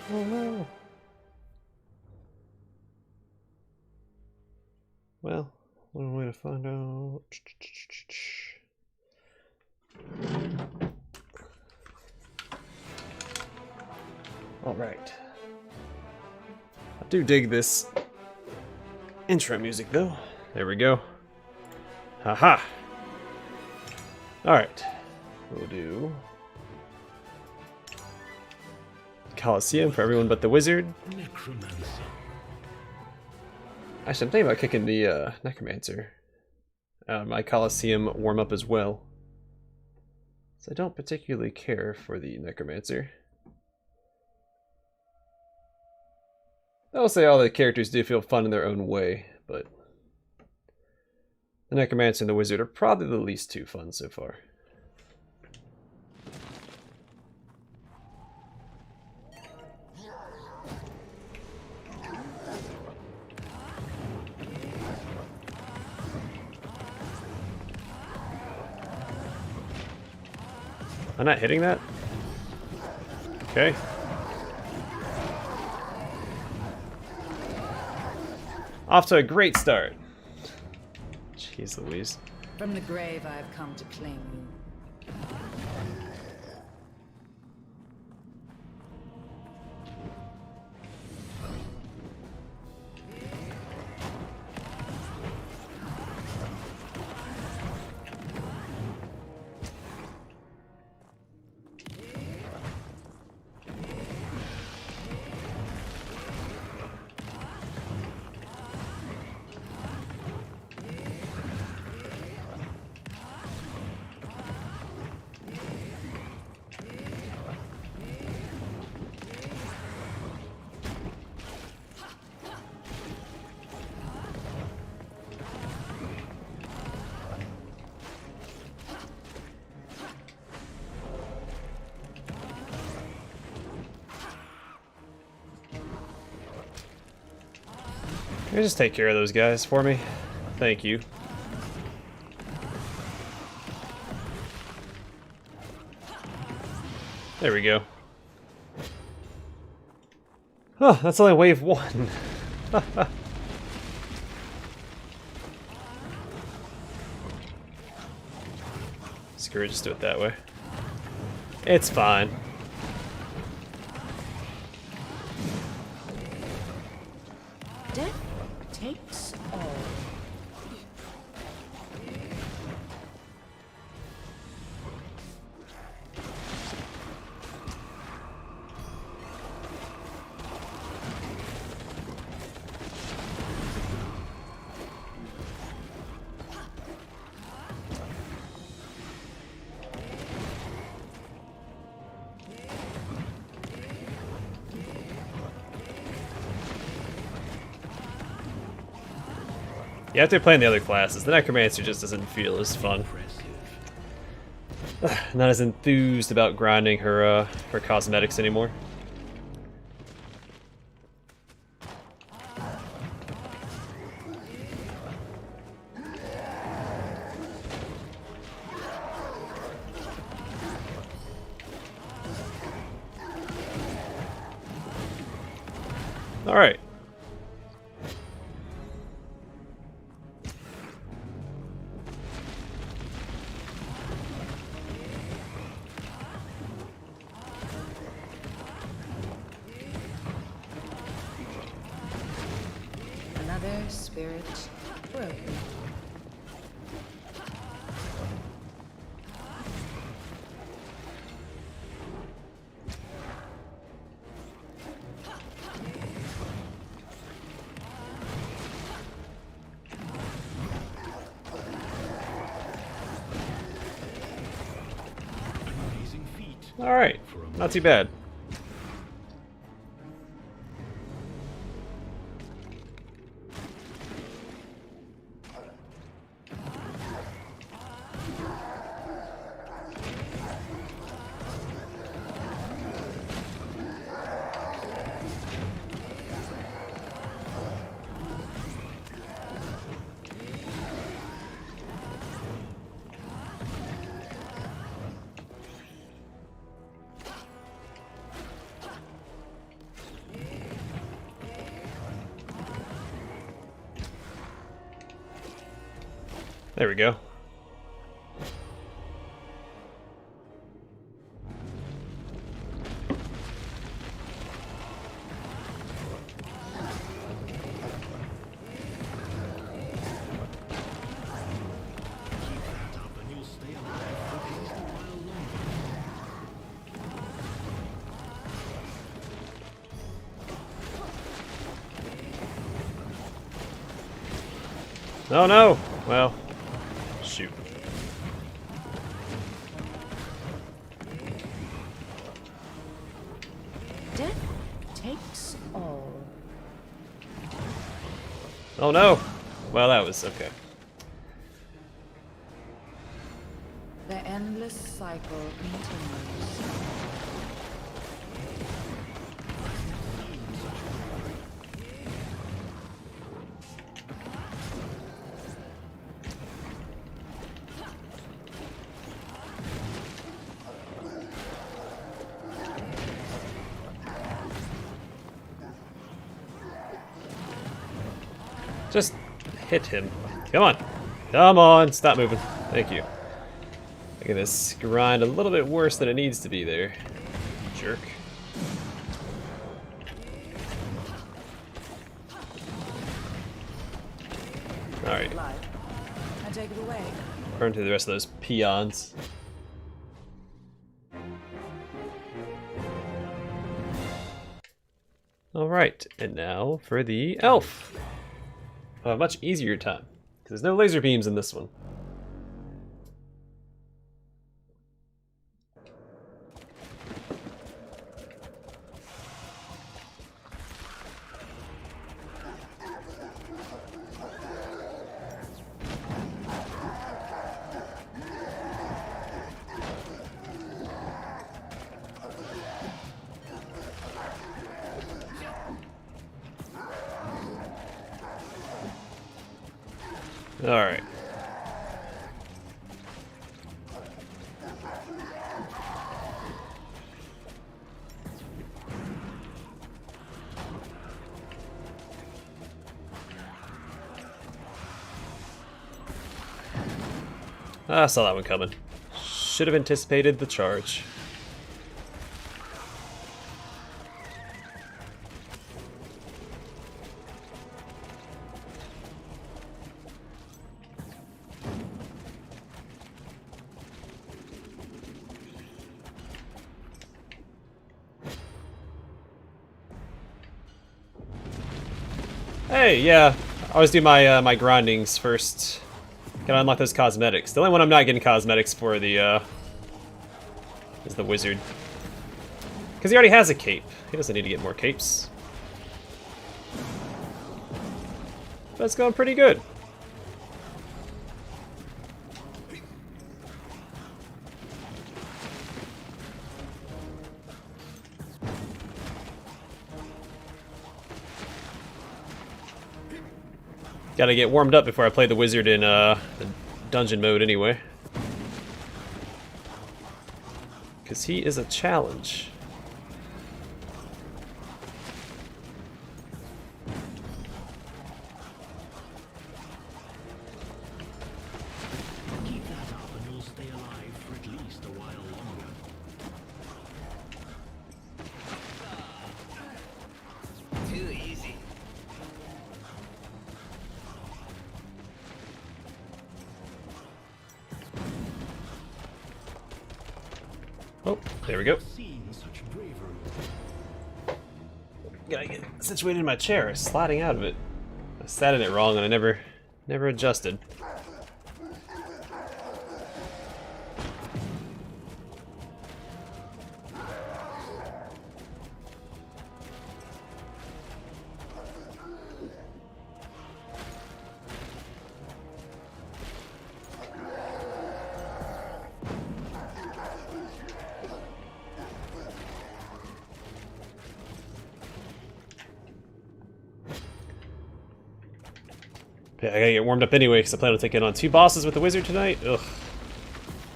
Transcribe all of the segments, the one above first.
Oh no. Well, one way to find out. Alright. I do dig this intro music though. There we go. Haha. Alright. We'll do Coliseum for everyone but the wizard. Actually, I'm thinking about kicking the Necromancer out of my Coliseum warm-up as well. So I don't particularly care for the Necromancer. I will say all the characters do feel fun in their own way, but the Necromancer and the Wizard are probably the least too fun so far. I'm not hitting that? Okay. Off to a great start. Jeez Louise. From the grave I have come to claim you. Can you just take care of those guys for me? Thank you. There we go. Oh, that's only wave one. Screw it, just do it that way. It's fine. Death takes all. Yeah, after playing the other classes, the Necromancer just doesn't feel as fun. Not as enthused about grinding her cosmetics anymore. All right. Another spirit broken. All right. Not too bad. There we go. Oh no! Well, shoot. Death takes all. Oh no! Well, that was okay. The endless cycle continues. Just hit him. Come on. Come on, stop moving. Thank you. Look at this grind a little bit worse than it needs to be there. Jerk. Alright. And take it away. Burn through the rest of those peons. Alright, and now for the elf. A much easier time, because there's no laser beams in this one. Alright. I saw that one coming. Should have anticipated the charge. Hey, yeah. I always do my my grindings first. Gotta unlock those cosmetics. The only one I'm not getting cosmetics for the is the wizard. Because he already has a cape. He doesn't need to get more capes. But it's going pretty good. Gotta get warmed up before I play the wizard in the dungeon mode anyway. Because he is a challenge. Keep that up and you'll stay alive for at least a while longer. Too easy. Oh, there we go. Seen such bravery. Gotta get situated in my chair, sliding out of it. I sat in it wrong and I never adjusted. Yeah, I gotta get warmed up anyway because I plan on taking on 2 bosses with the wizard tonight. Ugh.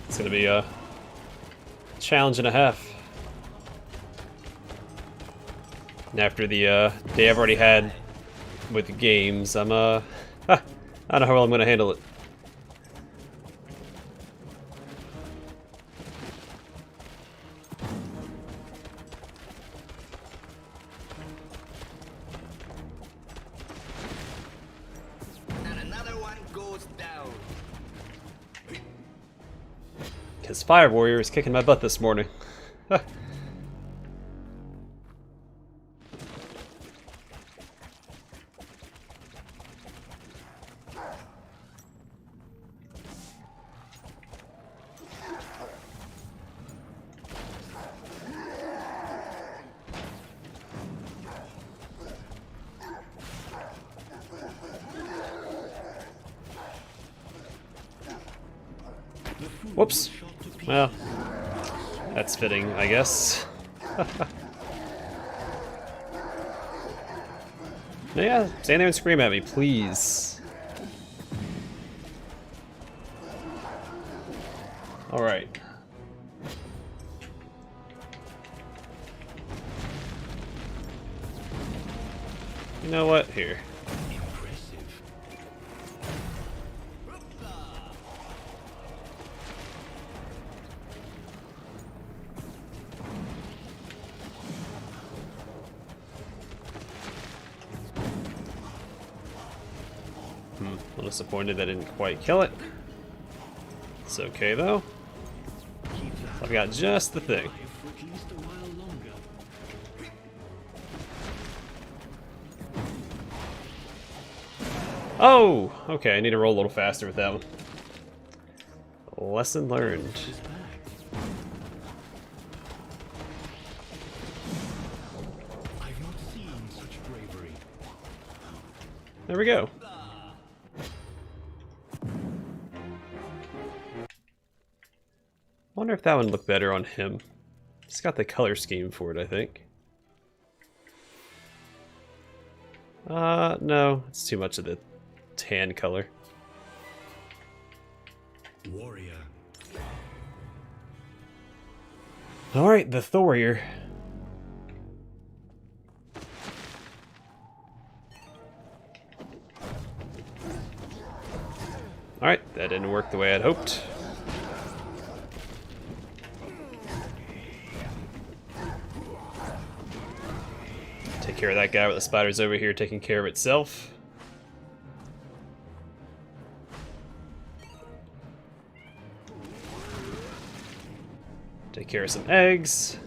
It's gonna be a challenge and a half. And after the day I've already had with the games, I'm I don't know how well I'm gonna handle it. his fire warrior is kicking my butt this morning. Whoops. Well, that's fitting, I guess. Yeah, stand there and scream at me, please. Alright. You know what? Here. A little disappointed that I didn't quite kill it. It's okay though. I've got just the thing. Oh! Okay, I need to roll a little faster with that one. Lesson learned. There we go. Wonder if that would look better on him. It's got the color scheme for it, I think. No, it's too much of the tan color. Warrior. Alright, the Thorier. Alright, that didn't work the way I'd hoped. Take care of that guy with the spiders over here taking care of itself. Take care of some eggs.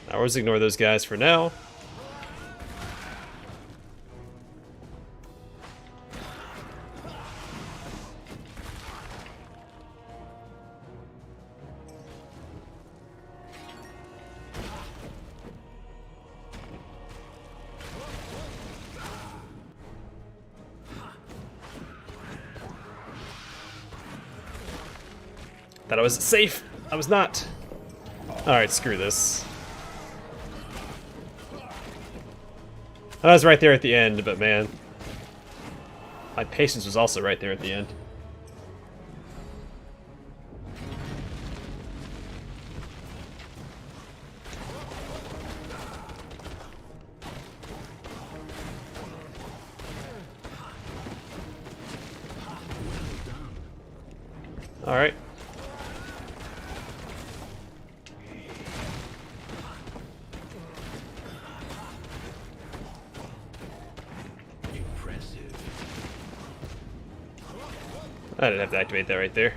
I always ignore those guys for now. Thought I was safe. I was not. Alright, screw this. I was right there at the end, but man, my patience was also right there at the end. All right. I didn't have to activate that right there.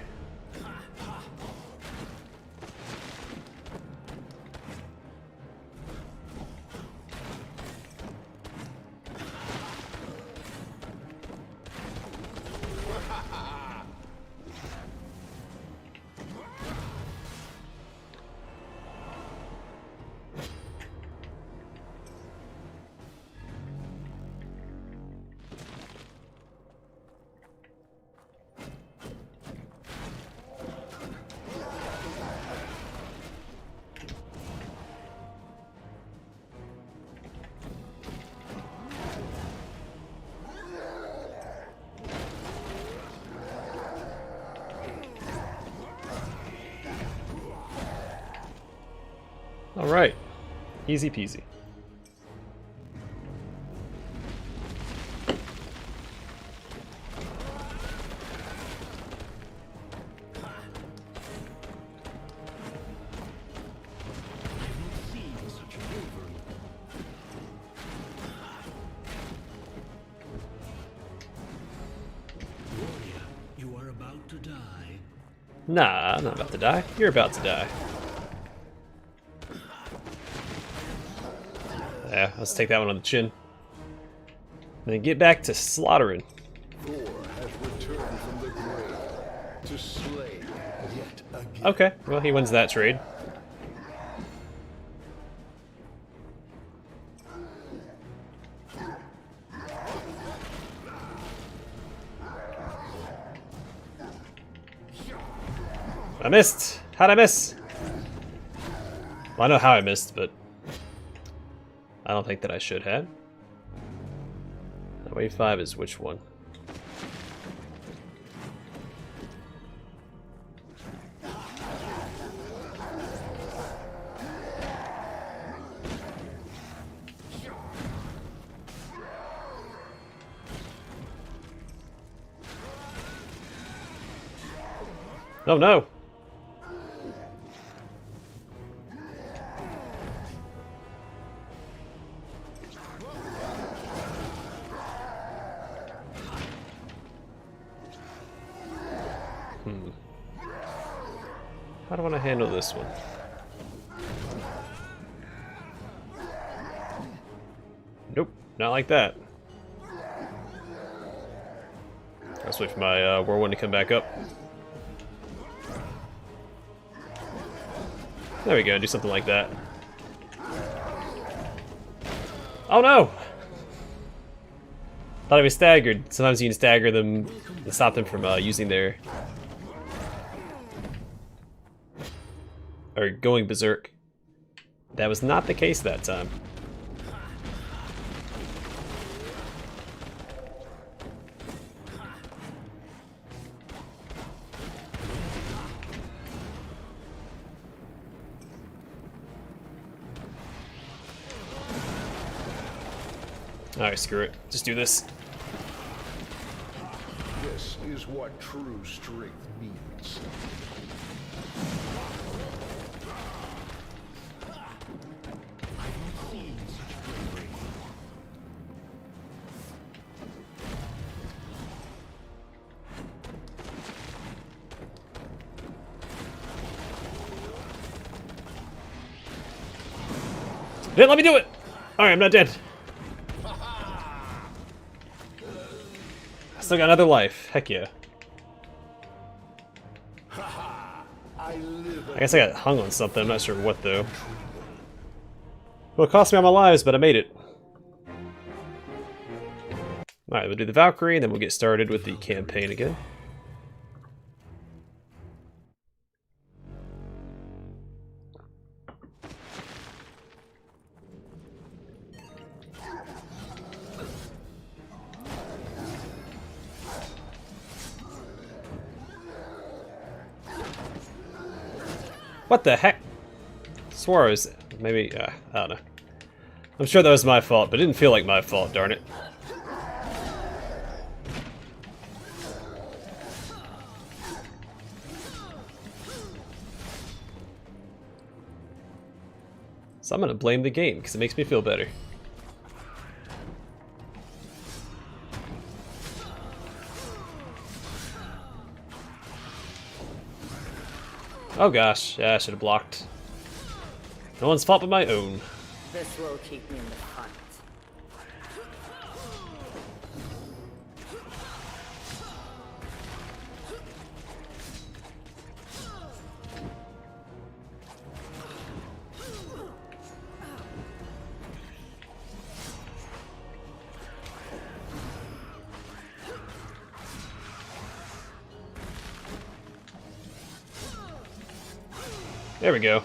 All right, easy peasy. Nah, I'm not about to die. You're about to die. Yeah, let's take that one on the chin. Then get back to slaughtering. Thor has returned from the grave to slay yet again. Okay, well, he wins that trade. I missed! How'd I miss? Well, I know how I missed, but I don't think that I should have. Wave 5 is which one? Oh no! How do I want to handle this one? Nope, not like that. Let's wait for my whirlwind to come back up. There we go, do something like that. Oh no! Thought I was staggered. Sometimes you can stagger them and stop them from using their... or going berserk. That was not the case that time. Alright, screw it. Just do this. This is what true strength means. Didn't let me do it! Alright, I'm not dead. I still got another life. Heck yeah. I guess I got hung on something. I'm not sure what though. Well, it cost me all my lives, but I made it. Alright, we'll do the Valkyrie, and then we'll get started with the campaign again. What the heck? Swore I was... maybe... I don't know. I'm sure that was my fault, but it didn't feel like my fault, darn it. So I'm gonna blame the game, because it makes me feel better. Oh gosh, yeah, I should have blocked. No one's fault but my own. This will keep me in the hunt. There we go.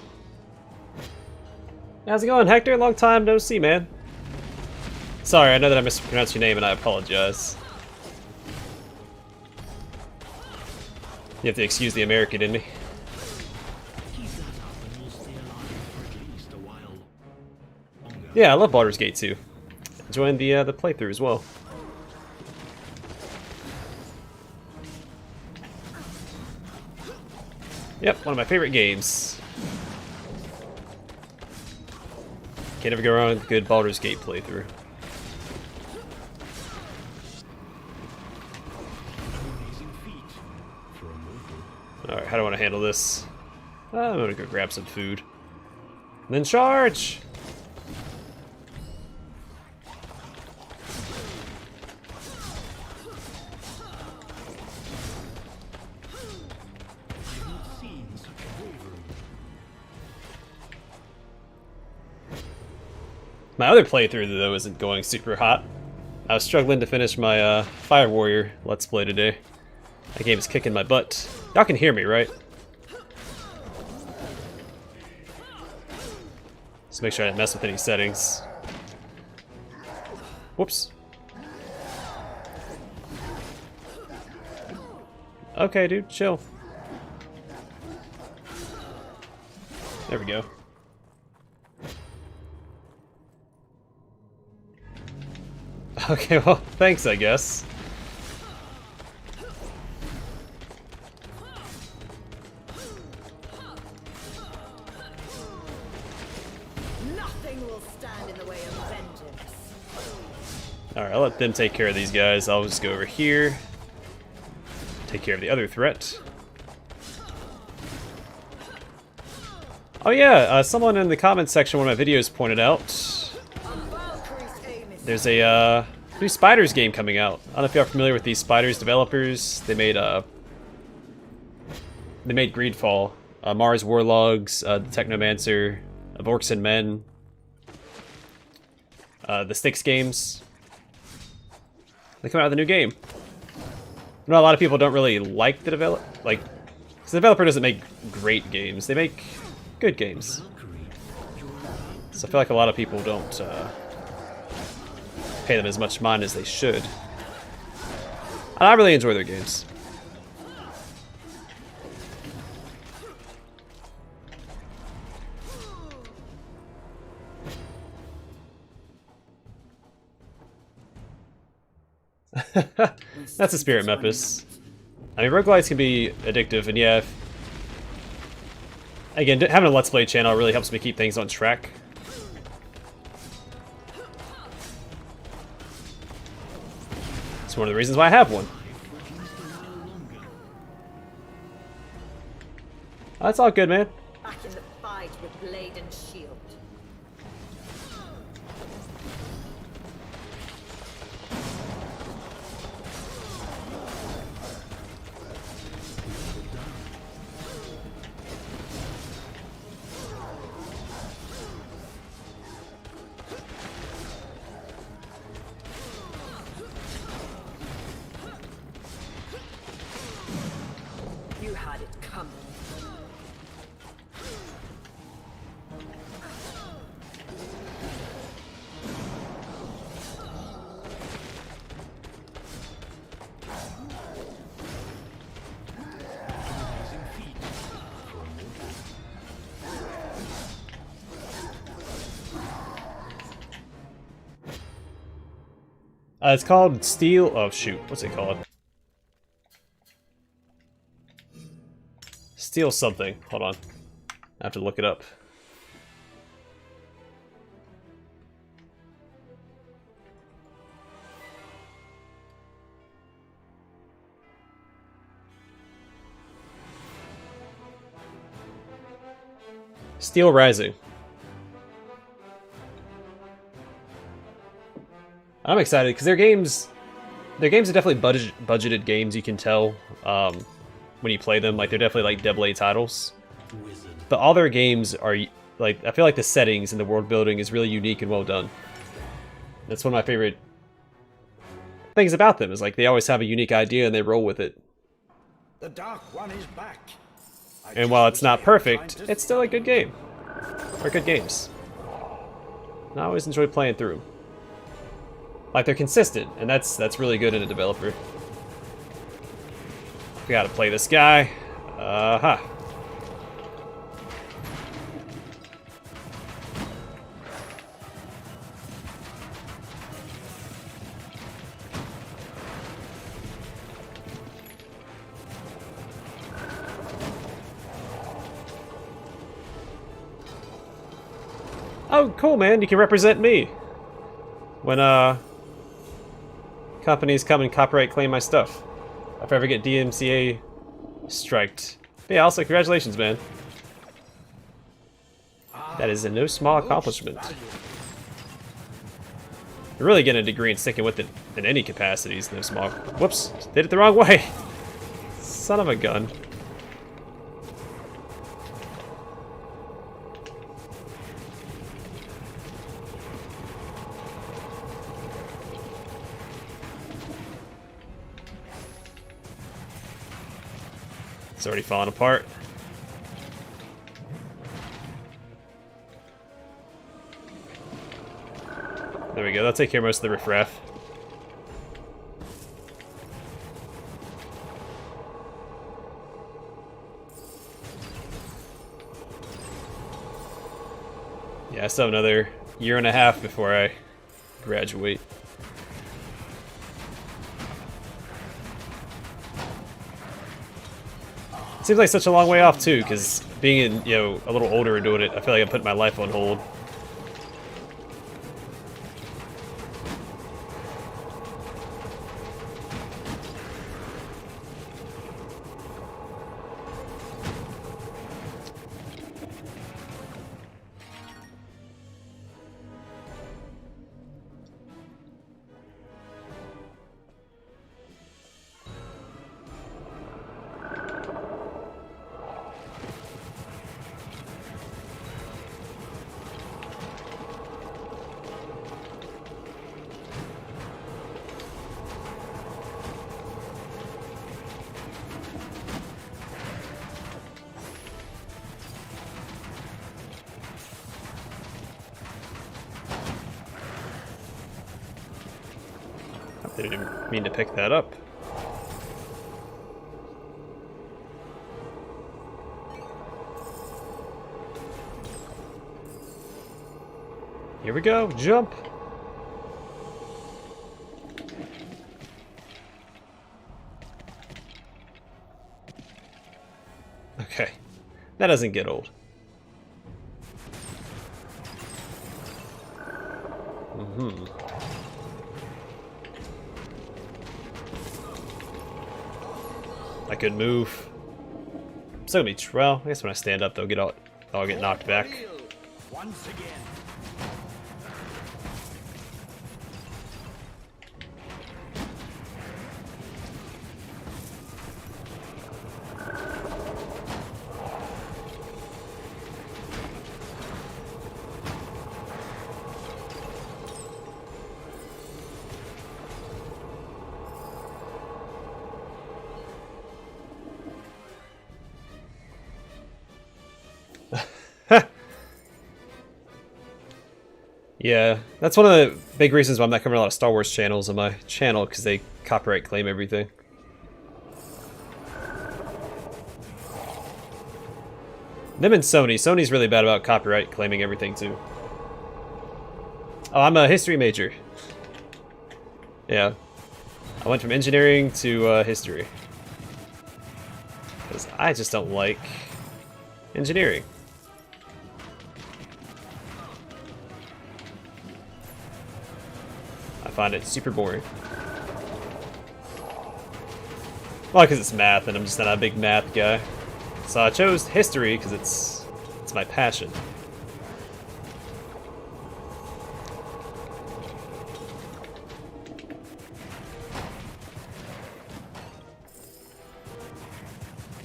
How's it going, Hector? Long time no see, man. Sorry, I know that I mispronounced your name and I apologize. You have to excuse the American in me. Keep that up and you'll stay alive for at least a while longer. Yeah, I love Baldur's Gate 2. Enjoying the playthrough as well. Yep, one of my favorite games. Can't ever go wrong with a good Baldur's Gate playthrough. Amazing feat for a mortal. Alright, how do I want to handle this? I'm gonna go grab some food. And then charge! My other playthrough, though, isn't going super hot. I was struggling to finish my Fire Warrior Let's Play today. That game is kicking my butt. Y'all can hear me, right? Just make sure I didn't mess with any settings. Whoops. Okay, dude, chill. There we go. Okay, well, thanks, I guess. Nothing will stand in the way of vengeance. Alright, I'll let them take care of these guys. I'll just go over here. Take care of the other threat. Oh yeah, someone in the comments section of one of my videos pointed out there's a new Spiders game coming out. I don't know if y'all are familiar with these Spiders developers. They made Greedfall, Mars Warlogs, the Technomancer, of Orcs and Men, the Styx games. They come out with a new game. I know a lot of people don't really like the because the developer doesn't make great games. They make good games. So I feel like a lot of people don't pay them as much mind as they should. And I really enjoy their games. That's a spirit Mepis. I mean, roguelites can be addictive, and yeah, again, having a Let's Play channel really helps me keep things on track. It's one of the reasons why I have one. That's all good, man. Back in the fight with blade and shield. You had it coming. It's called Steel. Oh shoot, what's it called? Steel something. Hold on, I have to look it up. Steel Rising. I'm excited because their games are definitely budgeted games. You can tell when you play them, like they're definitely like AA titles. But all their games are like, I feel like the settings and the world building is really unique and well done. That's one of my favorite things about them, is like they always have a unique idea and they roll with it. The Dark One is back. And while it's not perfect, it's still a good game. Or good games. And I always enjoy playing through them. Like, they're consistent, and that's really good in a developer. We gotta play this guy. Oh, cool, man. You can represent me. When, companies come and copyright claim my stuff. If I ever get DMCA striked, But yeah, also congratulations, man. That is a no small accomplishment. You're really getting a degree and sticking with it in any capacities, no small. Whoops, did it the wrong way. Son of a gun. It's already falling apart. There we go, that'll take care of most of the riffraff. Yeah, I still have another year and a half before I graduate. Seems like such a long way off too, because being a little older and doing it, I feel like I'm putting my life on hold. I didn't mean to pick that up. Here we go, jump! Okay, that doesn't get old. I could move. I'm still gonna be well. I guess when I stand up, I'll get knocked back. Once again. Yeah, that's one of the big reasons why I'm not covering a lot of Star Wars channels on my channel, because they copyright claim everything. Them and Sony. Sony's really bad about copyright claiming everything, too. Oh, I'm a history major. Yeah. I went from engineering to history. Because I just don't like engineering. I find it super boring. Well, because it's math, and I'm just not a big math guy. So I chose history because it's my passion.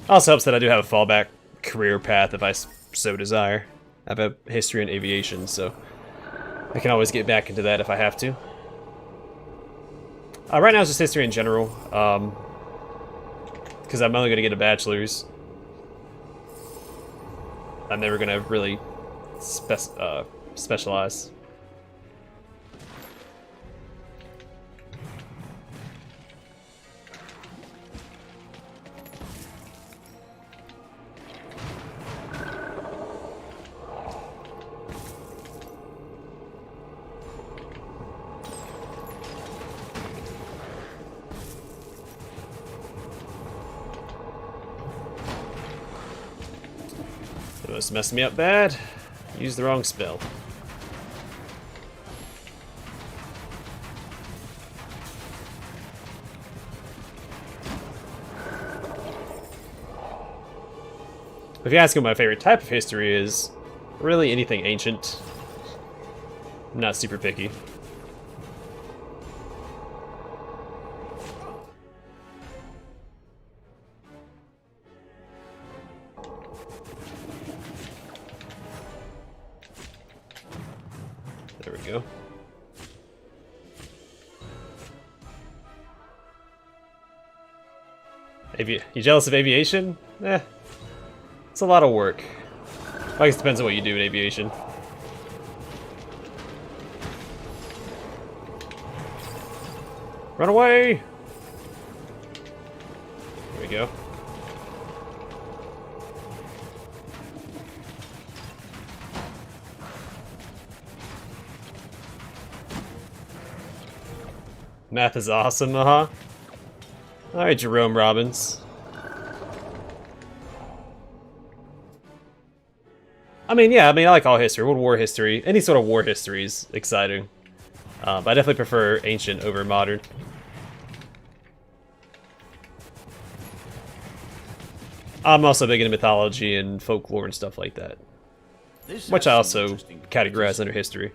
Also helps that I do have a fallback career path if I so desire. I have a history in aviation, so I can always get back into that if I have to. Right now it's just history in general, because I'm only going to get a bachelor's. I'm never going to really specialize. It must mess me up bad. Use the wrong spell. If you ask me what my favorite type of history is, really anything ancient. I'm not super picky. There we go. You jealous of aviation? Eh. It's a lot of work. I guess it depends on what you do in aviation. Run away! There we go. Math is awesome, Alright, Jerome Robbins. I like all history. World War history. Any sort of war history is exciting. But I definitely prefer ancient over modern. I'm also big into mythology and folklore and stuff like that. Which I also categorize under history.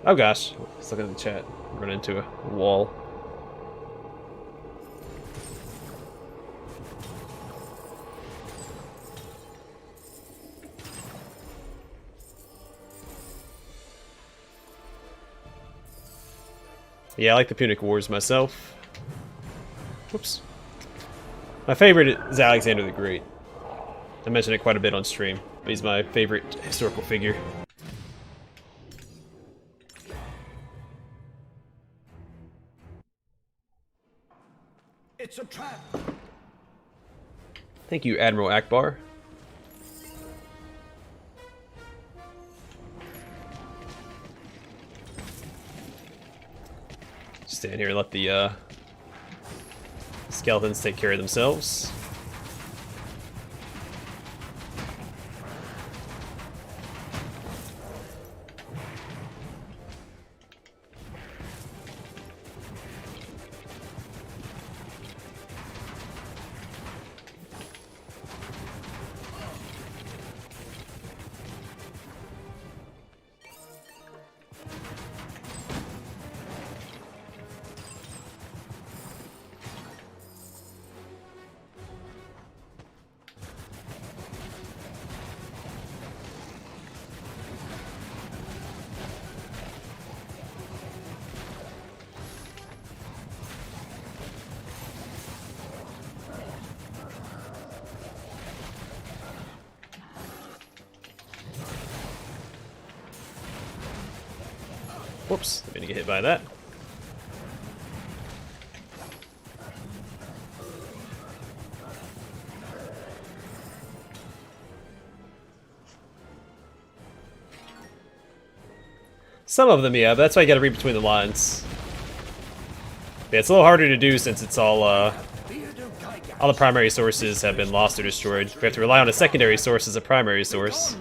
Oh gosh, let's look at the chat. Run into a wall. Yeah, I like the Punic Wars myself. Whoops. My favorite is Alexander the Great. I mentioned it quite a bit on stream, but he's my favorite historical figure. It's a trap. Thank you, Admiral Akbar. Stand here and let the skeletons take care of themselves. Whoops, I'm gonna get hit by that. Some of them, yeah, but that's why you gotta read between the lines. Yeah, it's a little harder to do since it's all the primary sources have been lost or destroyed. We have to rely on a secondary source as a primary source.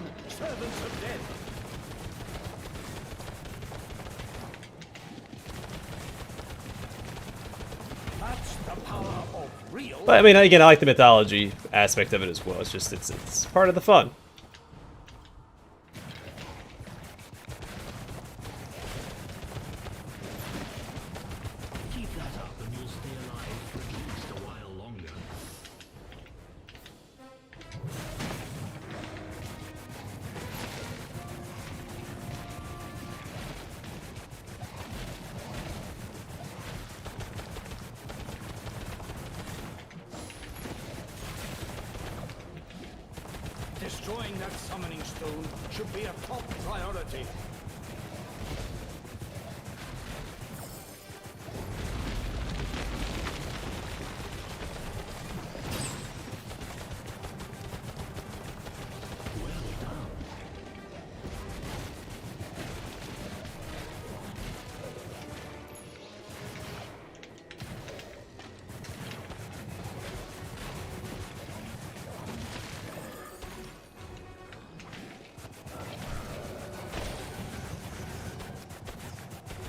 But I mean, again, I like the mythology aspect of it as well. It's just, it's part of the fun. Keep that up and you'll stay alive for at least a while longer. Destroying that summoning stone should be a top priority.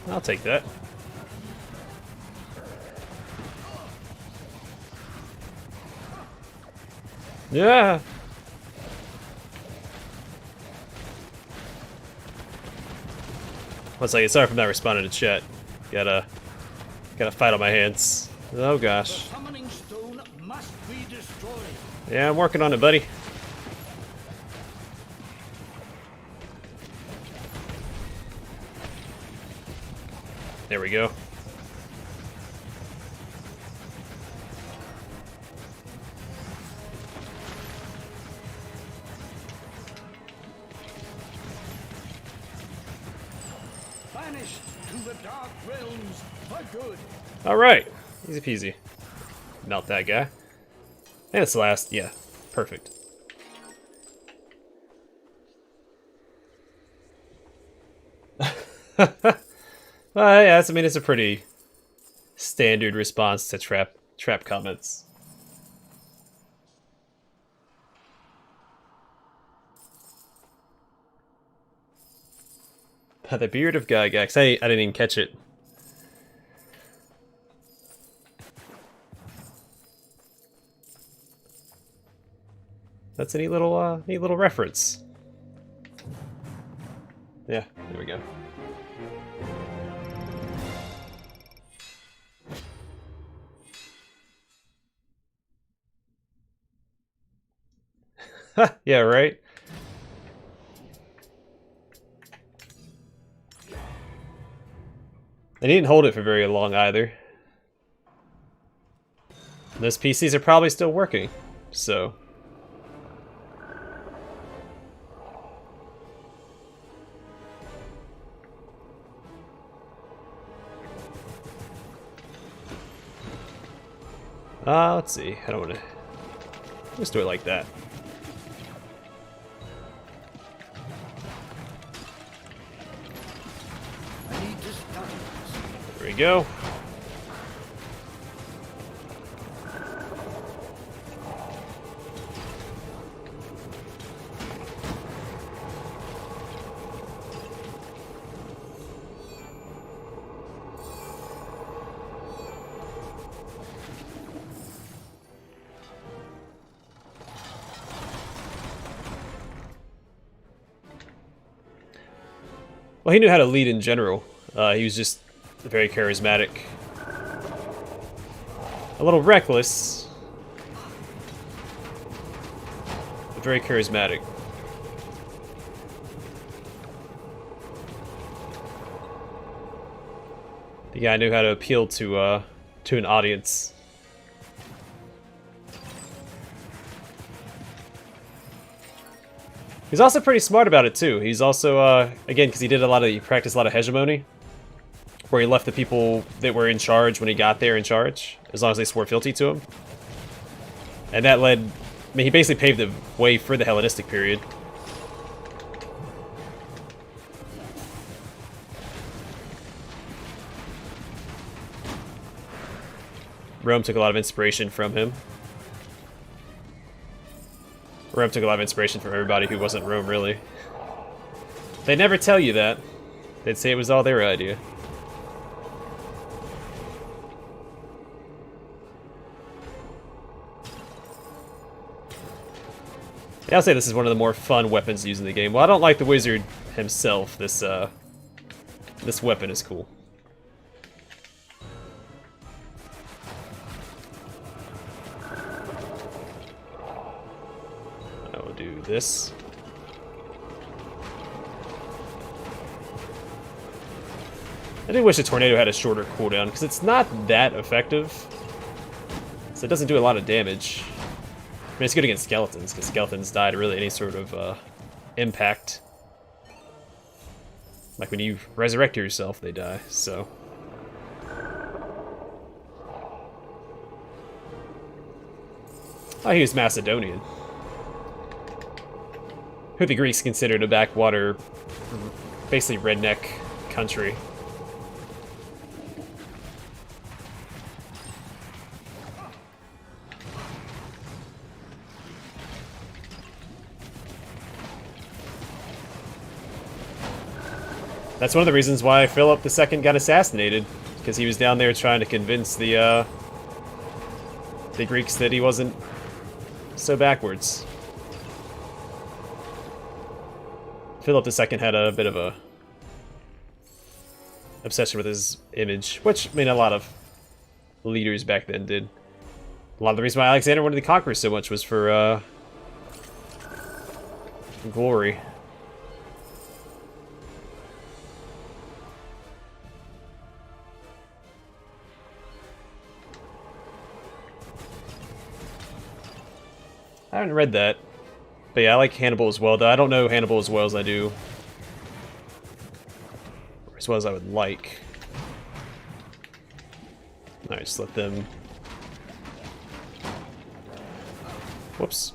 I'll take that. Yeah. One second, sorry if I'm not responding to chat. Got a fight on my hands. Oh gosh. Summoning stone must be destroyed. Yeah, I'm working on it, buddy. There we go. Banished to the dark realms for good. Alright. Easy peasy. Melt that guy. And it's last. Yeah. Perfect. Well, yeah, I mean, it's a pretty standard response to trap comments. The beard of Gygax. I didn't even catch it. That's a neat little reference. Yeah, there we go. Yeah, right? They didn't hold it for very long either. Those PCs are probably still working, so... let's see. I don't want to... Let's do it like that. There we go. Well, he knew how to lead in general. He was just very charismatic. A little reckless, but very charismatic. The guy knew how to appeal to an audience. He's also pretty smart about it too. He's also, again, because he practiced a lot of hegemony, where he left the people that were in charge when he got there in charge, as long as they swore fealty to him. And that led, I mean, he basically paved the way for the Hellenistic period. Rome took a lot of inspiration from him. Rome took a lot of inspiration from everybody who wasn't Rome, really. They never tell you that. They'd say it was all their idea. Yeah, I'll say this is one of the more fun weapons used in the game. Well, I don't like the wizard himself. This weapon is cool. I will do this. I do wish the tornado had a shorter cooldown, because it's not that effective. So it doesn't do a lot of damage. I mean, it's good against skeletons, because skeletons die to really any sort of impact. Like when you resurrect yourself, they die, so... Oh, he was Macedonian. Who the Greeks considered a backwater, basically redneck country. That's one of the reasons why Philip II got assassinated, because he was down there trying to convince the Greeks that he wasn't so backwards. Philip II had a bit of a obsession with his image, which, I mean, a lot of leaders back then did. A lot of the reason why Alexander wanted to conquer so much was for glory. I haven't read that. But yeah, I like Hannibal as well, though I don't know Hannibal as well as I do. Or as well as I would like. Alright, just let them... Whoops.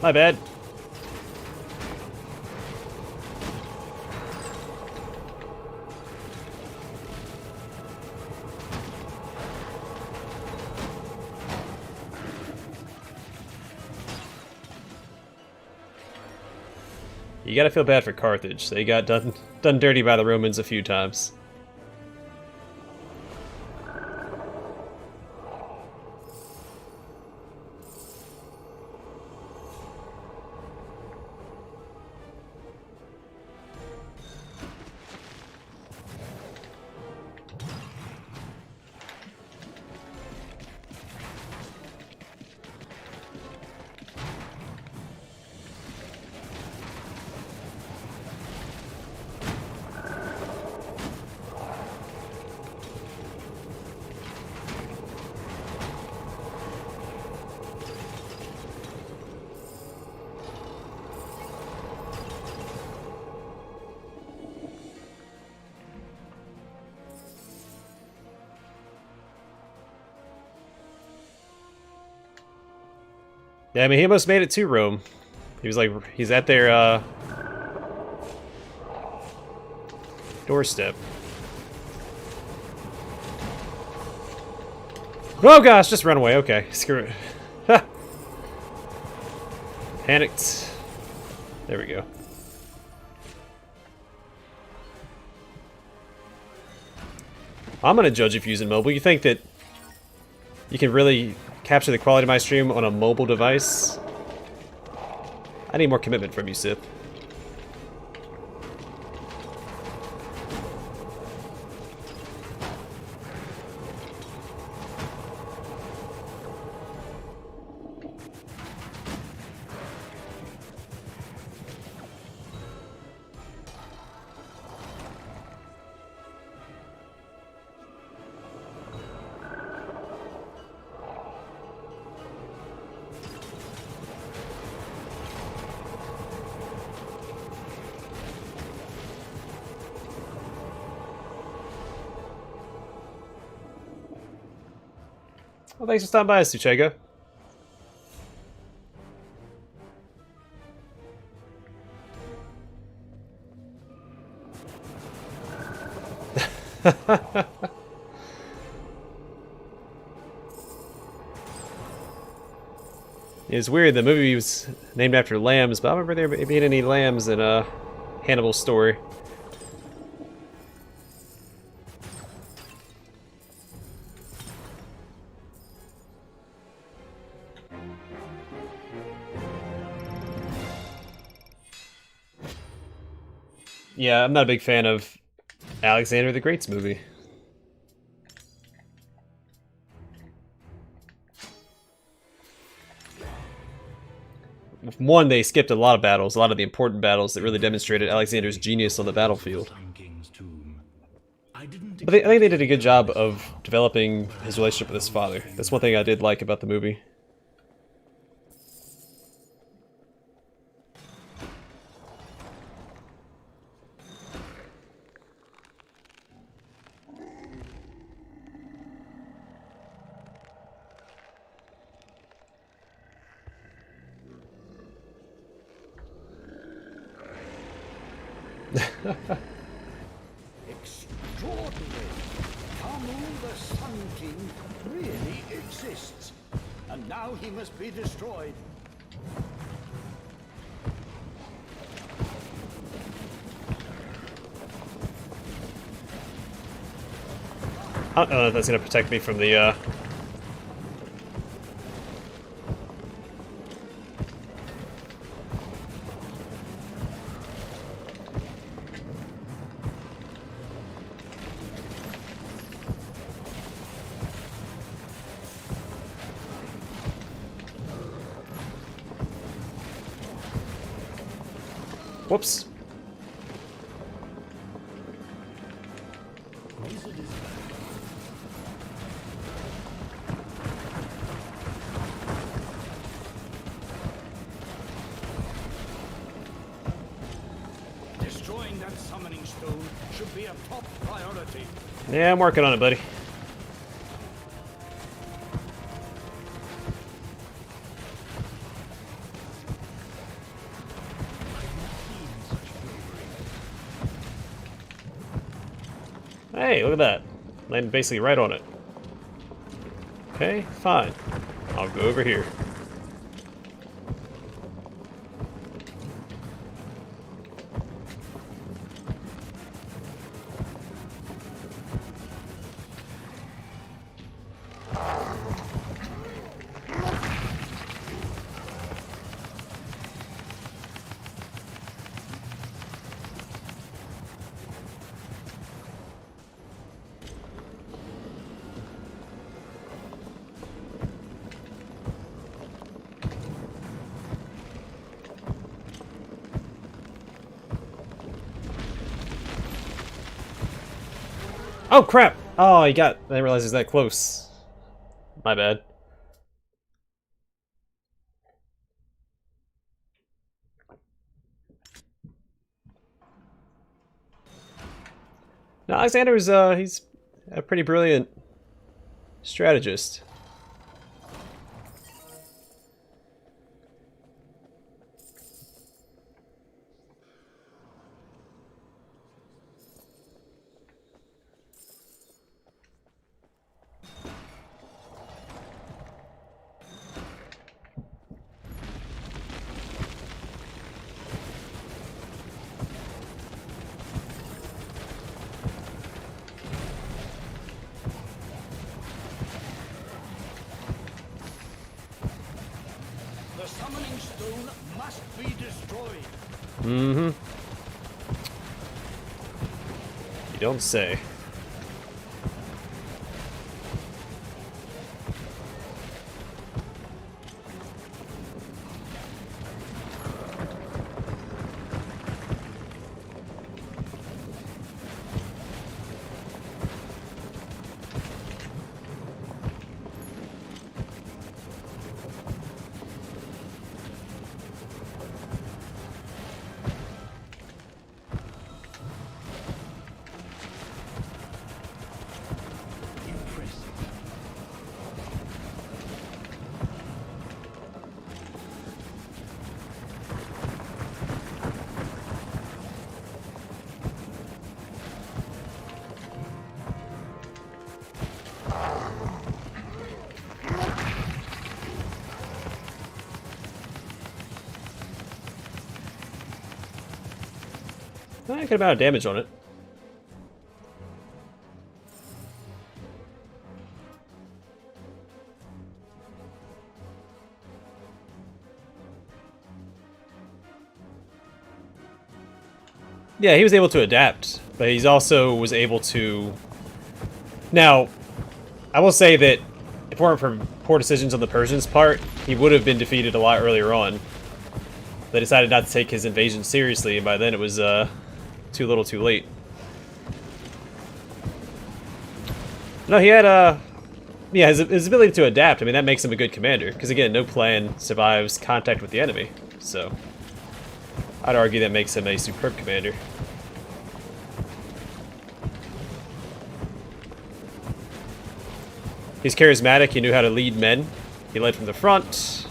My bad. You gotta feel bad for Carthage. They got done dirty by the Romans a few times. Yeah, I mean, he almost made it to Rome. He was like, he's at their doorstep. Oh gosh, just run away. Okay, screw it. Panicked. There we go. I'm gonna judge if using mobile. You think that you can really capture the quality of my stream on a mobile device? I need more commitment from you, Sith. Well, thanks for stopping by, Suchega. It's weird, the movie was named after lambs, but I don't remember there being any lambs in Hannibal's story. Yeah, I'm not a big fan of Alexander the Great's movie. One, they skipped a lot of battles, a lot of the important battles that really demonstrated Alexander's genius on the battlefield. But I think they did a good job of developing his relationship with his father. That's one thing I did like about the movie. Extraordinary! Kamu the Sun King really exists. And now he must be destroyed. I don't know if that's gonna protect me from the, Whoops. Wizard is back. Destroying that summoning stone should be a top priority. Yeah, I'm working on it, buddy. Hey, look at that. Landed basically right on it. Okay, fine. I'll go over here. Oh crap! Oh, he got. I didn't realize he was that close. My bad. No, Alexander's he's a pretty brilliant strategist. The summoning stone must be destroyed. Mm-hmm. You don't say. I got about damage on it. Yeah, he was able to adapt, but he's also was able to... Now, I will say that if it weren't for poor decisions on the Persians' part, he would have been defeated a lot earlier on. They decided not to take his invasion seriously, and by then it was too little too late. No, he had yeah, his ability to adapt, I mean, that makes him a good commander, because again, no plan survives contact with the enemy, so I'd argue that makes him a superb commander. He's charismatic, he knew how to lead men, he led from the front.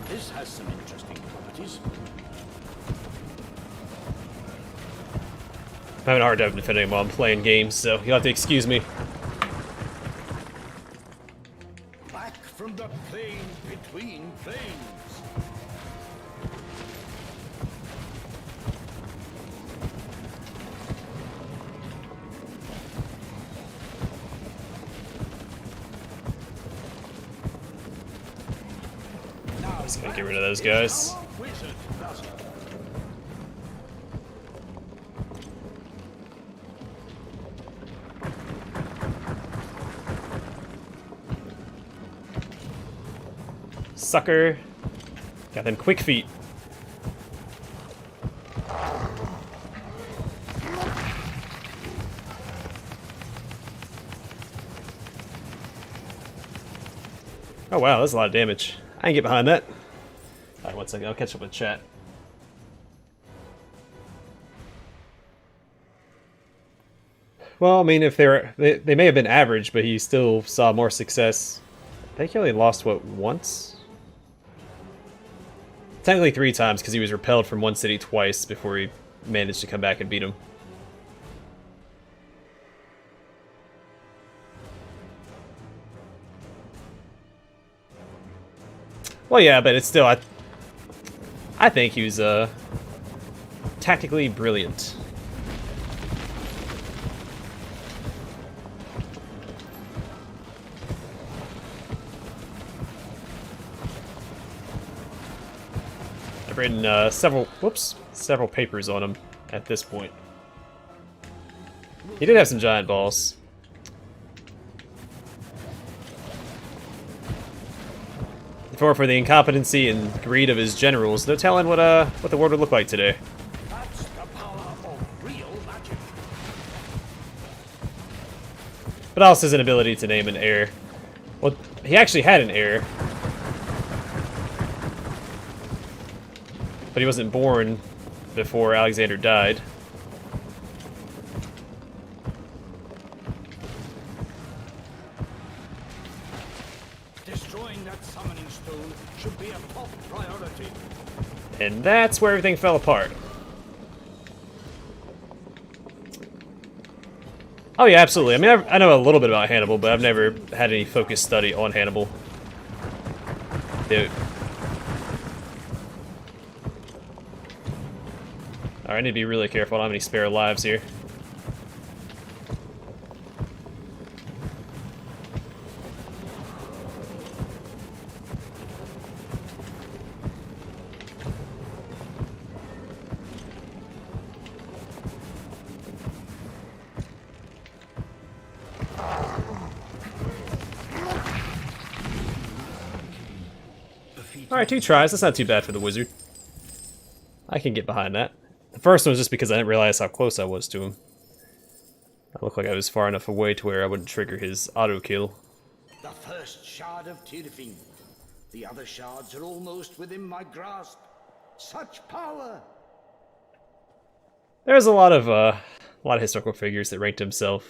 This has some interesting properties. I'm having a hard time defending while I'm playing games, so you'll have to excuse me. Back from the plane between planes. Just gonna get rid of those guys. Wizard does it. Sucker. Got them quick feet. Oh wow, that's a lot of damage. I can get behind that. Alright, 1 second, I'll catch up with chat. Well, I mean, if they may have been average, but he still saw more success. I think he only lost, what, once? Technically 3 times, because he was repelled from one city twice before he managed to come back and beat him. Well, yeah, but it's still, I think he was tactically brilliant. I've written several papers on him at this point. He did have some giant balls. If it were for the incompetency and greed of his generals, no telling what the world would look like today. That's the power of real magic. But also his inability to name an heir. Well, he actually had an heir. But he wasn't born before Alexander died. Destroying that summoning stone should be a top priority. And that's where everything fell apart. Oh yeah, absolutely. I mean, I know a little bit about Hannibal, but I've never had any focused study on Hannibal. Dude. Alright, I need to be really careful. I don't have any spare lives here. Alright, 2 tries. That's not too bad for the wizard. I can get behind that. The first one was just because I didn't realize how close I was to him. I looked like I was far enough away to where I wouldn't trigger his auto kill. The first shard of Tirfing. The other shards are almost within my grasp. Such power! There's a lot of historical figures that ranked themselves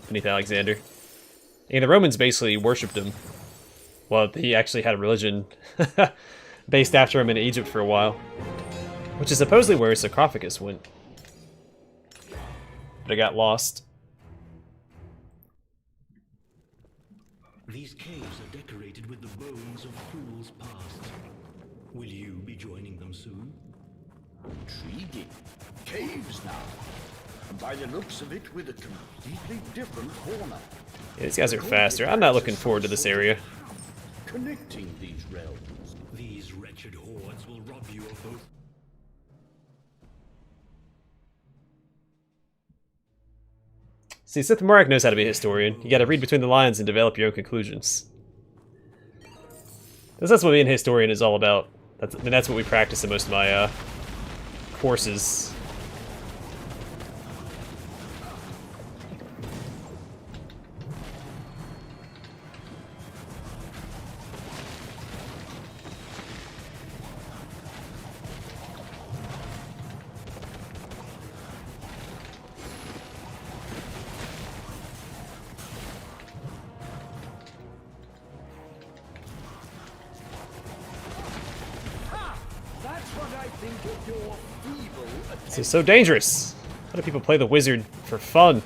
beneath Alexander. And the Romans basically worshipped him. Well, he actually had a religion based after him in Egypt for a while. Which is supposedly where his sarcophagus went. But it got lost. These caves are decorated with the bones of fools past. Will you be joining them soon? Intriguing. Caves now. And by the looks of it, with a completely different fauna. Yeah, these guys are faster. I'm not looking forward to this area. Connecting these realms. These wretched hordes will rob you of both. See, Sith Morak knows how to be a historian. You gotta read between the lines and develop your own conclusions. That's what being a historian is all about. That's what we practice in most of my courses. That's what I think of your feeble This is so dangerous. How do people play the wizard for fun?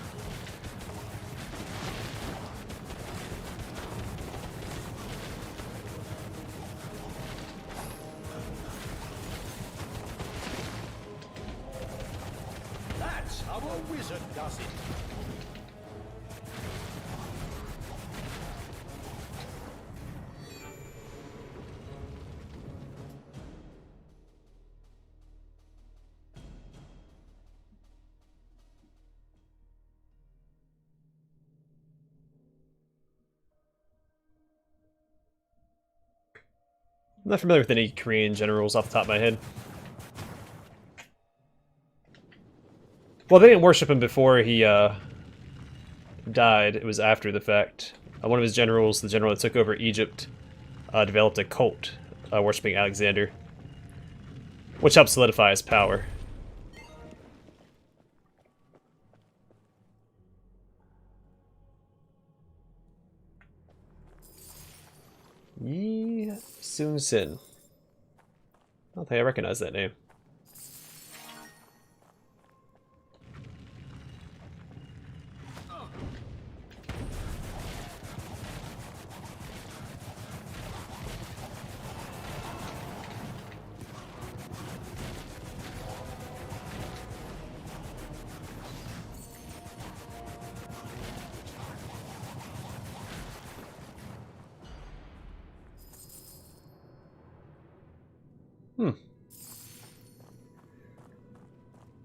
That's how a wizard does it. I'm not familiar with any Korean generals off the top of my head. Well, they didn't worship him before he died. It was after the fact. One of his generals, the general that took over Egypt, developed a cult worshiping Alexander, which helped solidify his power. Yi Sun Sin. I don't think I recognize that name.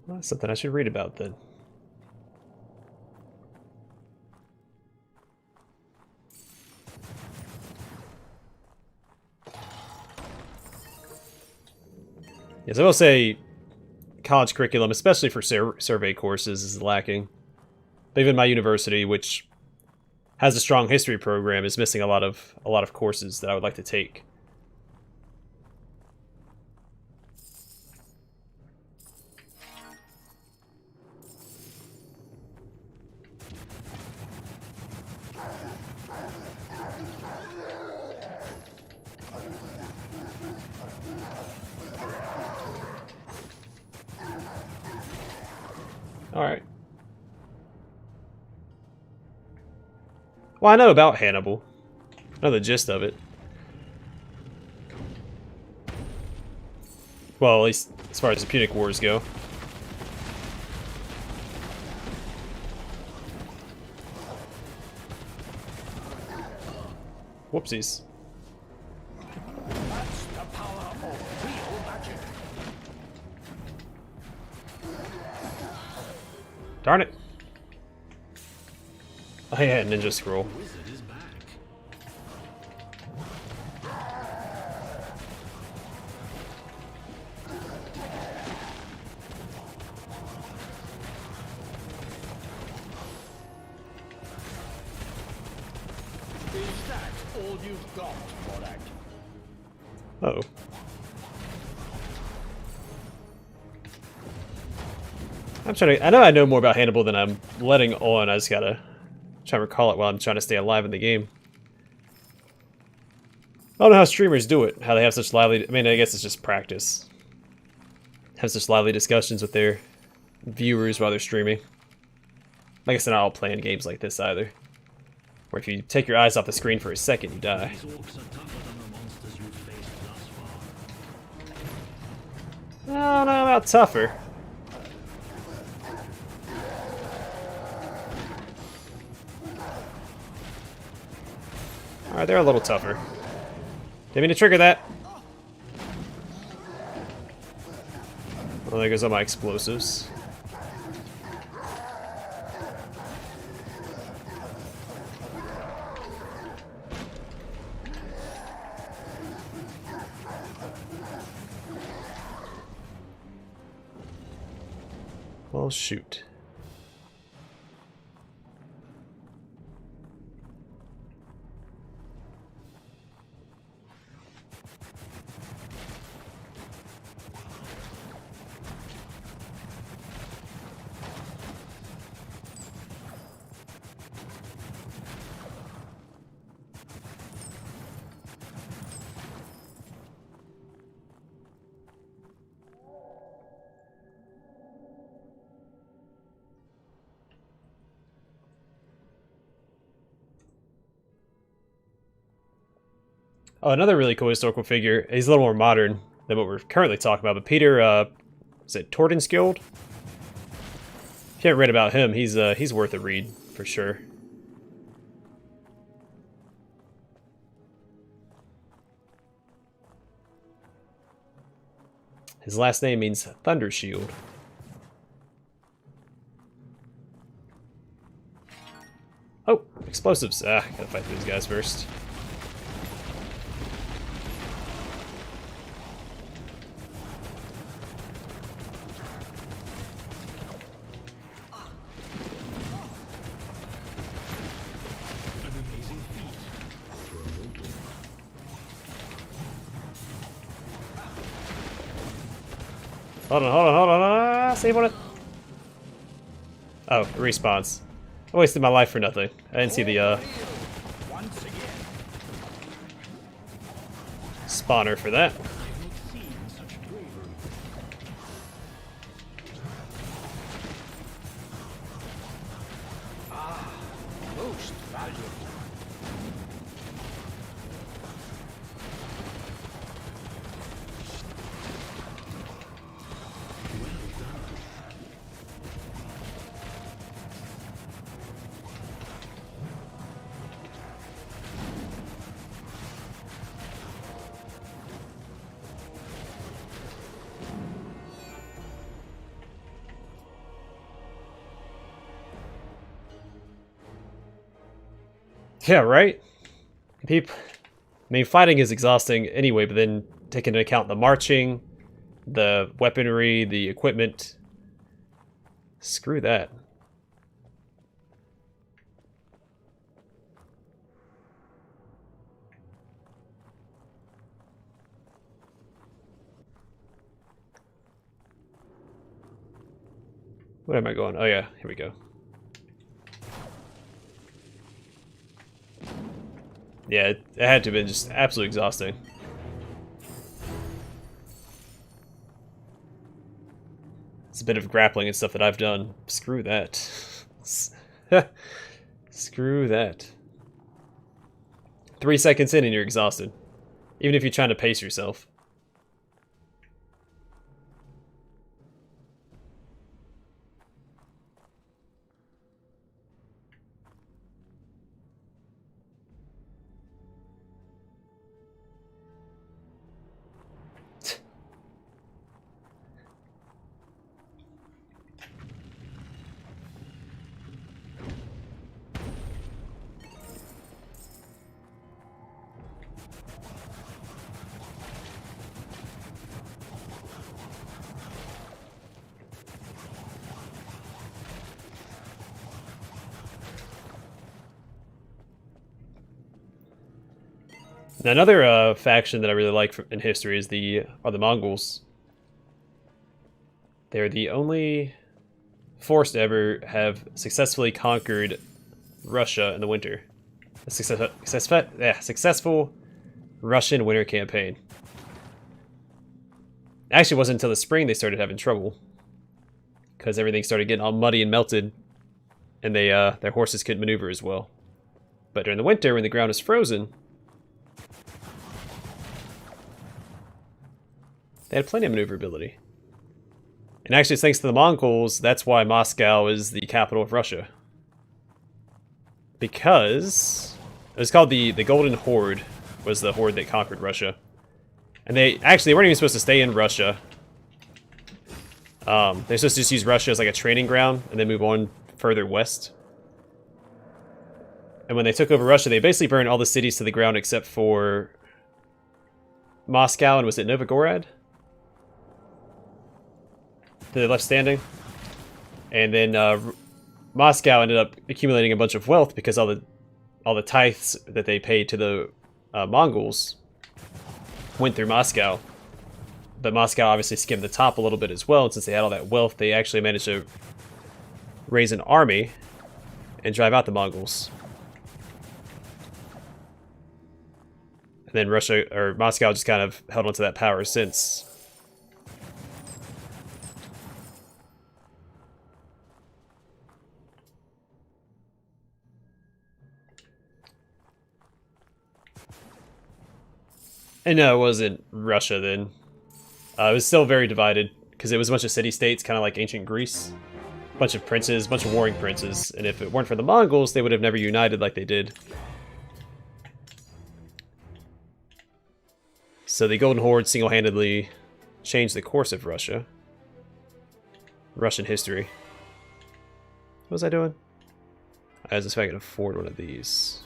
Well, that's something I should read about then. Yes, I will say college curriculum, especially for survey courses, is lacking. But even my university, which has a strong history program, is missing a lot of courses that I would like to take. Alright. Well, I know about Hannibal. I know the gist of it. Well, at least as far as the Punic Wars go. Whoopsies. That's the power of real magic. Darn it. Oh yeah, Ninja Scroll. Wizard is back. Is that all you've got, Morak? Uh-oh. I know I know more about Hannibal than I'm letting on. I just gotta try to recall it while I'm trying to stay alive in the game. I don't know how streamers do it. How they have such lively... I mean, I guess it's just practice. Have such lively discussions with their viewers while they're streaming. I guess they're not all playing games like this either. Where if you take your eyes off the screen for a second, you die. These orcs are tougher than the monsters you've faced thus far. I don't know about tougher. Alright, they're a little tougher. Didn't mean to trigger that. Well, there goes all my explosives. Well, shoot. Oh, another really cool historical figure. He's a little more modern than what we're currently talking about. But Peter, is it Tordenskjold? If you haven't read about him, he's worth a read for sure. His last name means Thunder Shield. Oh, explosives. Ah, gotta fight these guys first. An amazing feat. Hold on. Save on it. Oh, it respawns. I wasted my life for nothing. I didn't see the Once again. spawner for that. I've not seen such bravery. Most valuable. Yeah, right? People, I mean, fighting is exhausting anyway, but then taking into account the marching, the weaponry, the equipment. Screw that. Where am I going? Oh yeah, here we go. Yeah, it had to have been just absolutely exhausting. It's a bit of grappling and stuff that I've done. Screw that. Screw that. 3 seconds in and you're exhausted. Even if you're trying to pace yourself. Now, another faction that I really like in history is the Mongols. They're the only force to ever have successfully conquered Russia in the winter. A successful Russian winter campaign. Actually, it wasn't until the spring they started having trouble, because everything started getting all muddy and melted, and their horses couldn't maneuver as well. But during the winter, when the ground is frozen, they had plenty of maneuverability. And actually, thanks to the Mongols, that's why Moscow is the capital of Russia. Because it was called the Golden Horde, was the horde that conquered Russia. And they weren't even supposed to stay in Russia. They're supposed to just use Russia as like a training ground and then move on further west. And when they took over Russia, they basically burned all the cities to the ground except for Moscow and was it Novgorod? They left standing. And then Moscow ended up accumulating a bunch of wealth because all the tithes that they paid to the Mongols went through Moscow. But Moscow obviously skimmed the top a little bit as well, and since they had all that wealth, they actually managed to raise an army and drive out the Mongols. And then Moscow just kind of held onto that power since. And no, it wasn't Russia then. It was still very divided, because it was a bunch of city-states, kind of like ancient Greece. A bunch of princes, a bunch of warring princes, and if it weren't for the Mongols, they would have never united like they did. So the Golden Horde single-handedly changed the course of Russia. Russian history. What was I doing? I was just if I could afford one of these.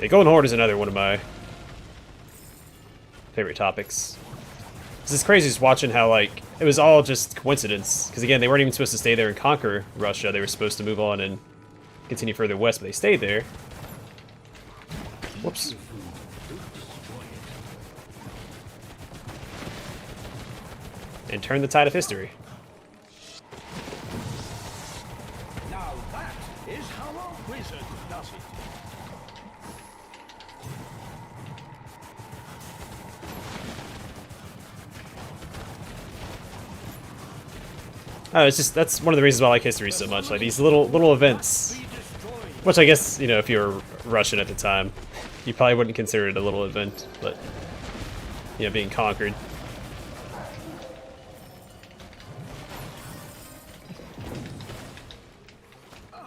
Yeah, Golden Horde is another one of my favorite topics. This is crazy just watching how, like, it was all just coincidence. Because, again, they weren't even supposed to stay there and conquer Russia. They were supposed to move on and continue further west, but they stayed there. Whoops. And turned the tide of history. Now that is how a wizard does it. Oh, it's just, that's one of the reasons why I like history so much. Like, these little events. Which I guess, you know, if you were Russian at the time, you probably wouldn't consider it a little event, but, you know, being conquered.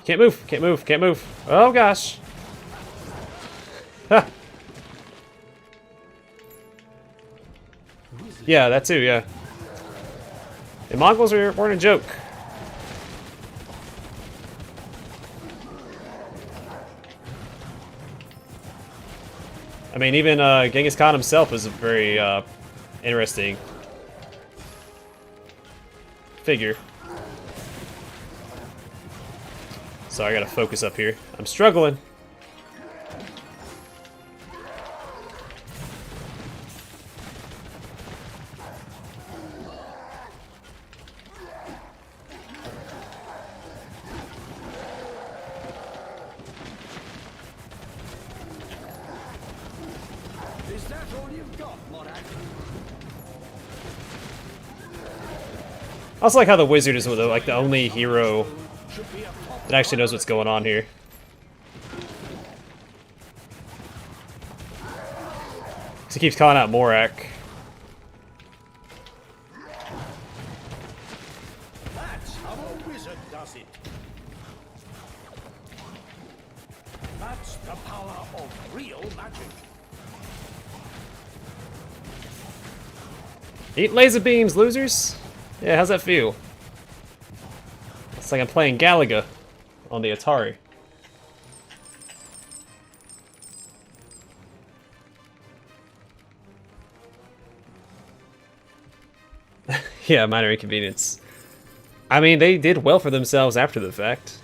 Can't move, can't move, can't move. Oh gosh. Ha. Yeah, that too, yeah. The Mongols weren't a joke. I mean, even Genghis Khan himself was a very interesting figure. So I gotta focus up here. I'm struggling. Is that all you've got, Monarch? I also like how the wizard is like the only hero that actually knows what's going on here. He keeps calling out Morak. That's how a wizard does it. That's the power of real magic. Eat laser beams, losers! Yeah, how's that feel? It's like I'm playing Galaga on the Atari. Yeah, minor inconvenience. I mean, they did well for themselves after the fact.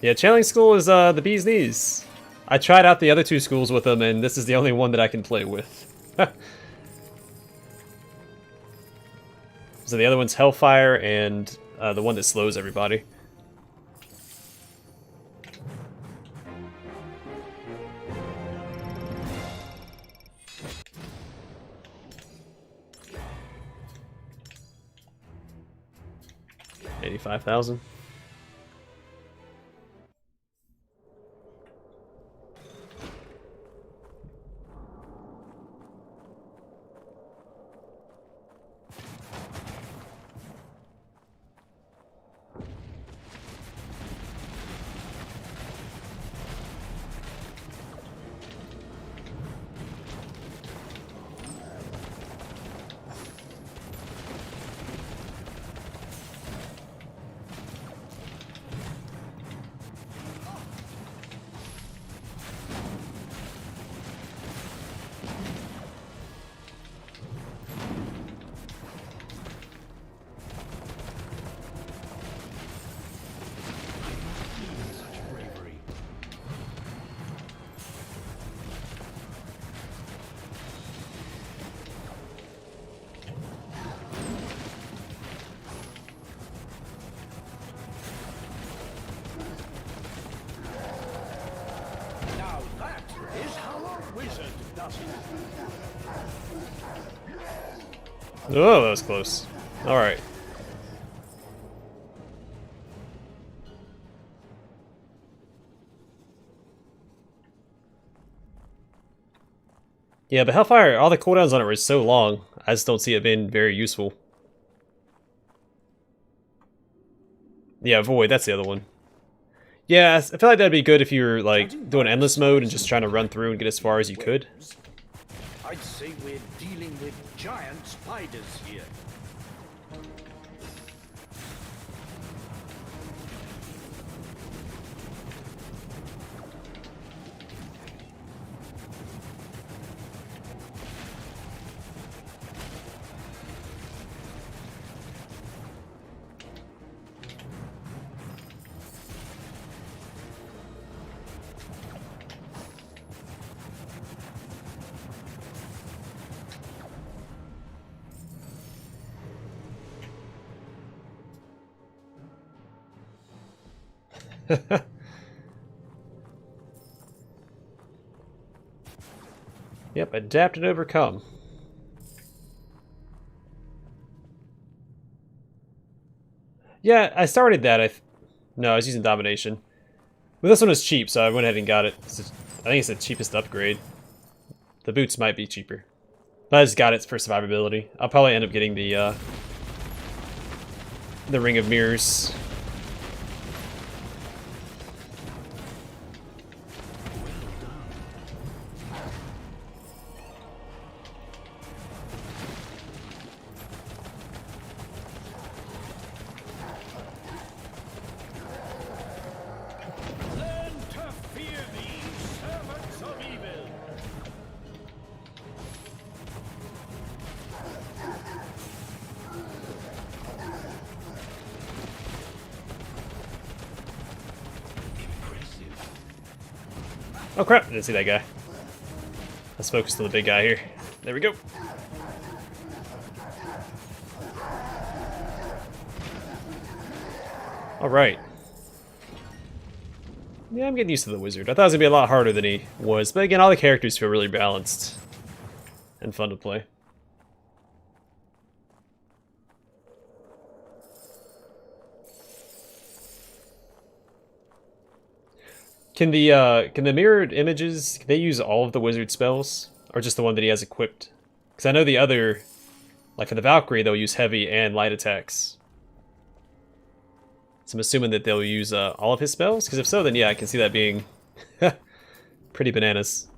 Yeah, Channeling School is the bee's knees. I tried out the other two schools with them, and this is the only one that I can play with. So the other one's Hellfire, and the one that slows everybody. $85,000. Oh, that was close. Alright. Yeah, but Hellfire, all the cooldowns on it were so long, I just don't see it being very useful. Yeah, Void, that's the other one. Yeah, I feel like that'd be good if you were, like, doing endless mode and just trying to run through and get as far as you could. I'd say we're dealing with giant spiders here. Yep, adapt and overcome. Yeah, I started that. No, I was using domination. But this one was cheap, so I went ahead and got it. I think it's the cheapest upgrade. The boots might be cheaper. But I just got it for survivability. I'll probably end up getting the Ring of Mirrors. Learn to fear me, servants of evil. Oh crap, I didn't see that guy. Let's focus on the big guy here. There we go. Alright. Yeah, I'm getting used to the wizard. I thought it was going to be a lot harder than he was, but again, all the characters feel really balanced and fun to play. Can the mirrored images, can they use all of the wizard spells? Or just the one that he has equipped? Because I know the other, like for the Valkyrie, they'll use heavy and light attacks. So I'm assuming that they'll use all of his spells? Because if so, then yeah, I can see that being pretty bananas.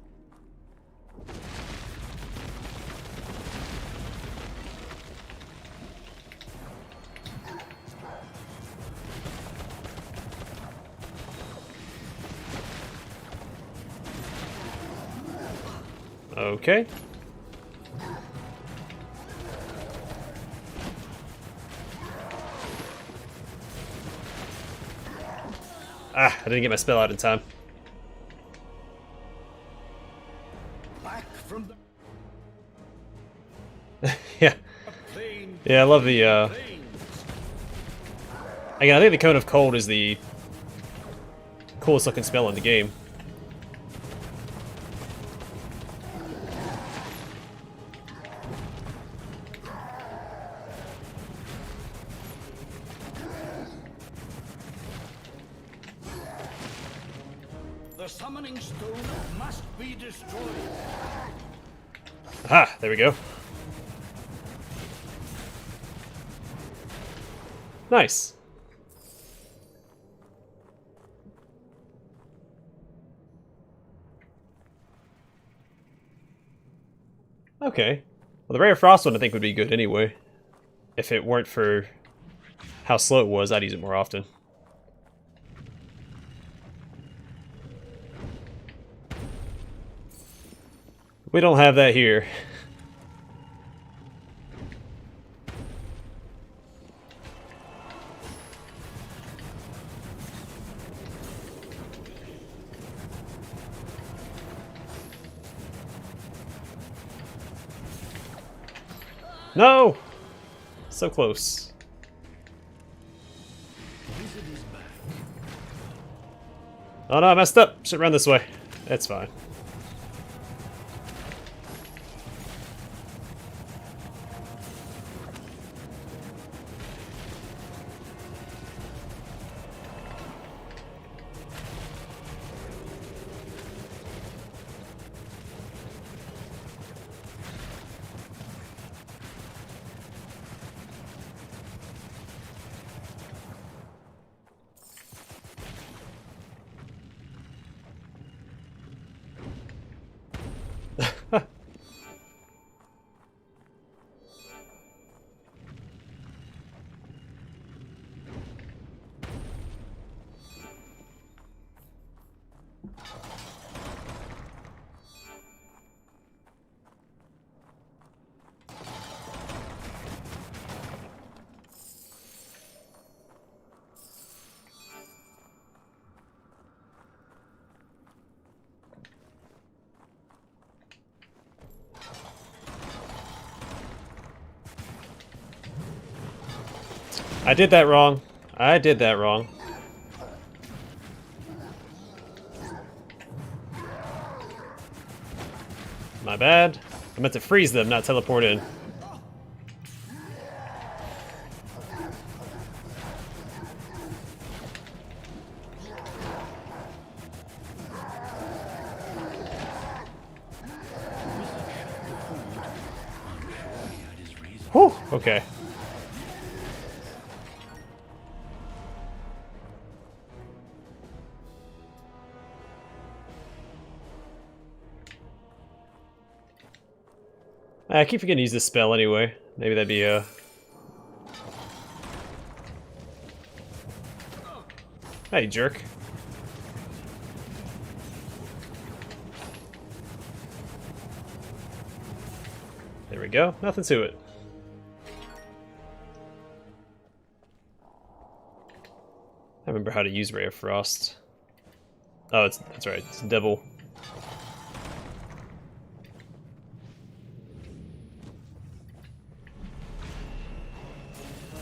Okay. Ah, I didn't get my spell out in time. Back from the Yeah. plane. Yeah, I love the, Planes. again, I think the Cone of Cold is the coolest looking spell in the game. The summoning stone must be destroyed. Aha, there we go. Nice. Okay. Well, the Ray of Frost one I think would be good anyway. If it weren't for how slow it was, I'd use it more often. We don't have that here. No! So close. Oh no, I messed up. Should run this way. That's fine. I did that wrong. I did that wrong. My bad. I meant to freeze them, not teleport in. Whew, okay. I keep forgetting to use this spell anyway. Maybe that'd be Hey, jerk. There we go. Nothing to it. I remember how to use Ray of Frost. Oh, that's right. It's double.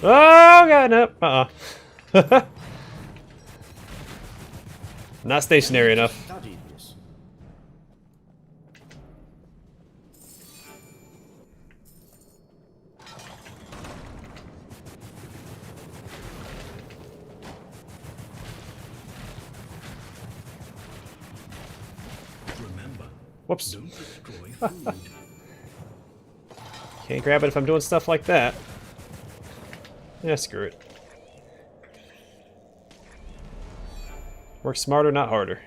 Oh god, no. Not stationary enough. Studied this. Remember, Whoops. don't destroy food. Can't grab it if I'm doing stuff like that. Yeah, screw it. Work smarter, not harder.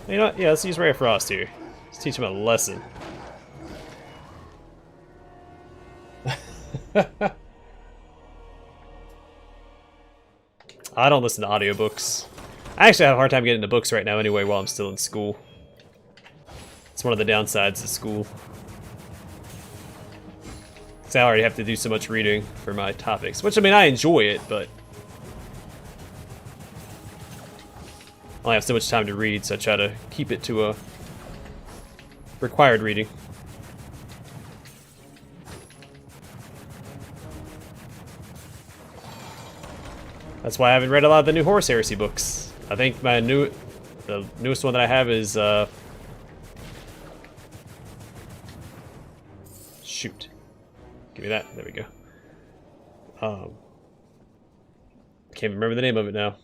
You know what? Yeah, let's use Ray of Frost here. Let's teach him a lesson. I don't listen to audiobooks. I actually have a hard time getting into books right now anyway while I'm still in school. It's one of the downsides of school. So I already have to do so much reading for my topics. Which, I mean, I enjoy it, but I only have so much time to read, so I try to keep it to a required reading. That's why I haven't read a lot of the new Horus Heresy books. I think the newest one that I have is shoot. Give me that. There we go. Can't remember the name of it now.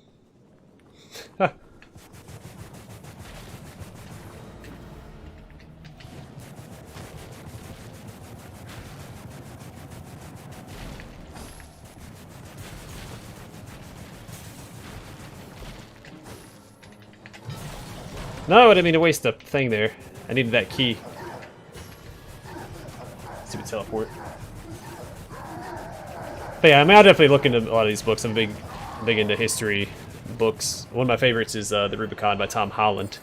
No, I didn't mean to waste a thing there. I needed that key. Stupid teleport. But yeah, I mean, I'll definitely look into a lot of these books. I'm big into history books. One of my favorites is The Rubicon by Tom Holland,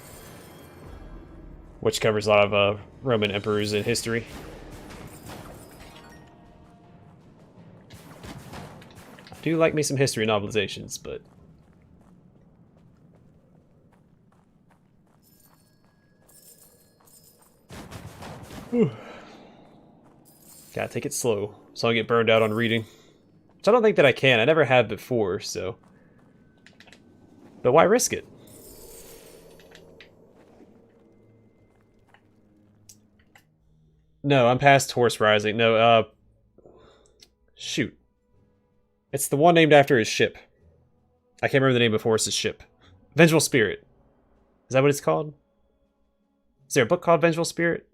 which covers a lot of Roman emperors in history. I do like me some history novelizations, but gotta take it slow, so I don't get burned out on reading. Which I don't think that I can. I never have before, so. But why risk it? No, I'm past Horse Rising. No, shoot. It's the one named after his ship. I can't remember the name of Horus's ship. Vengeful Spirit. Is that what it's called? Is there a book called Vengeful Spirit?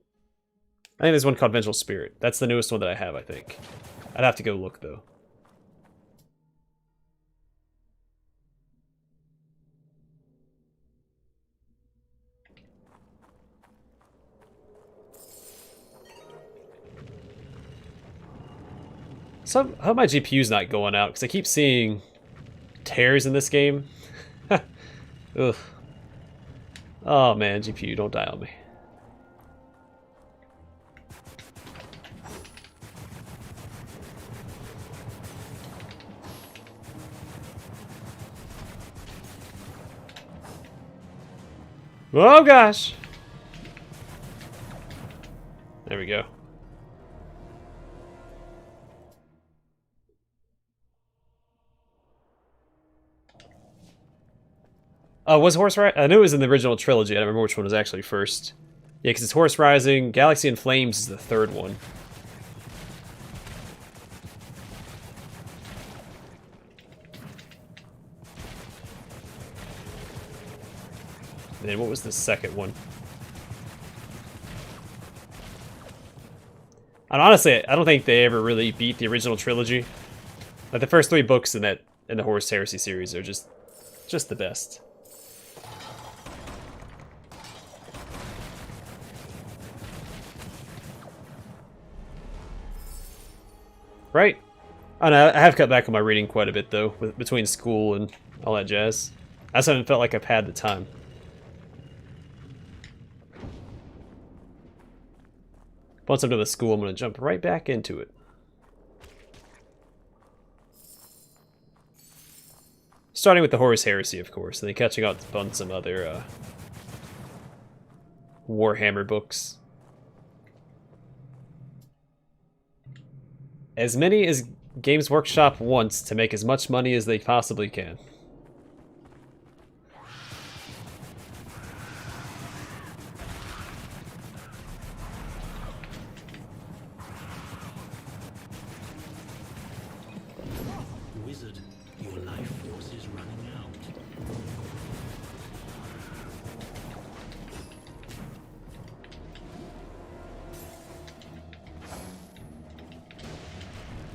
I think there's one called Vengeful Spirit. That's the newest one that I have, I think. I'd have to go look, though. So, I hope my GPU's not going out, because I keep seeing tears in this game. Ugh. Oh man, GPU, don't die on me. Oh gosh! There we go. Oh, was Horse Rising? I knew it was in the original trilogy. I don't remember which one was actually first. Yeah, because it's Horse Rising. Galaxy in Flames is the third one. And then what was the second one? And honestly, I don't think they ever really beat the original trilogy. Like the first 3 books in the Horus Heresy series are just the best. Right? I know, I have cut back on my reading quite a bit though, between school and all that jazz. I just haven't felt like I've had the time. Once I'm done with school, I'm going to jump right back into it. Starting with the Horus Heresy, of course, and then catching up on some other Warhammer books. As many as Games Workshop wants to make as much money as they possibly can. Wizard, your life force is running out.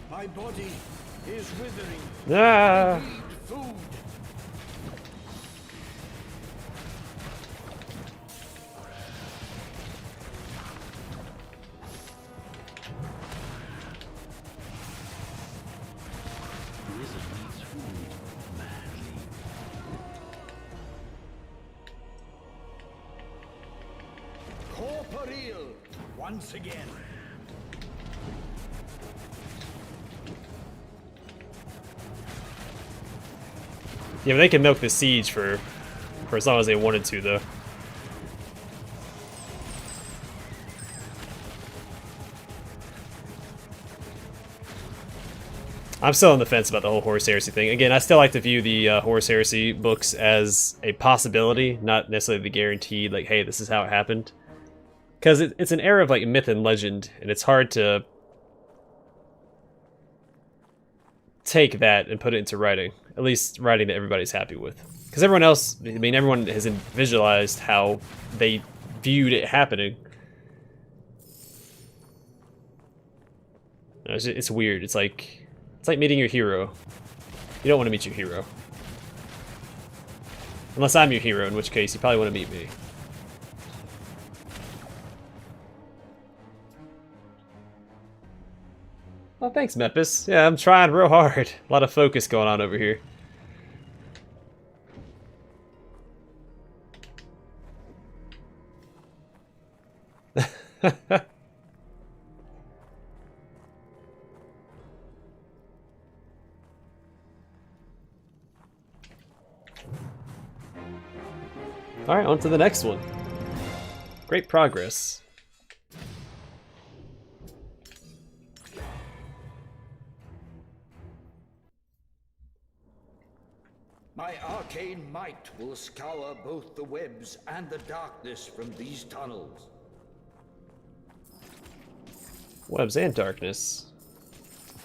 My body is withering. Ah! I need food. Wizard needs food badly. Corporeal once again. Yeah, but they can milk the siege for as long as they wanted to, though. I'm still on the fence about the whole Horus Heresy thing. Again, I still like to view the Horus Heresy books as a possibility, not necessarily the guaranteed, like, hey, this is how it happened. Because it's an era of, like, myth and legend, and it's hard to take that and put it into writing. At least writing that everybody's happy with. Because everyone else, I mean, everyone has visualized how they viewed it happening. It's weird. It's like meeting your hero. You don't want to meet your hero. Unless I'm your hero, in which case you probably want to meet me. Oh, thanks, Mepis. Yeah, I'm trying real hard. A lot of focus going on over here. Alright, on to the next one. Great progress. My arcane might will scour both the webs and the darkness from these tunnels. Webs and darkness.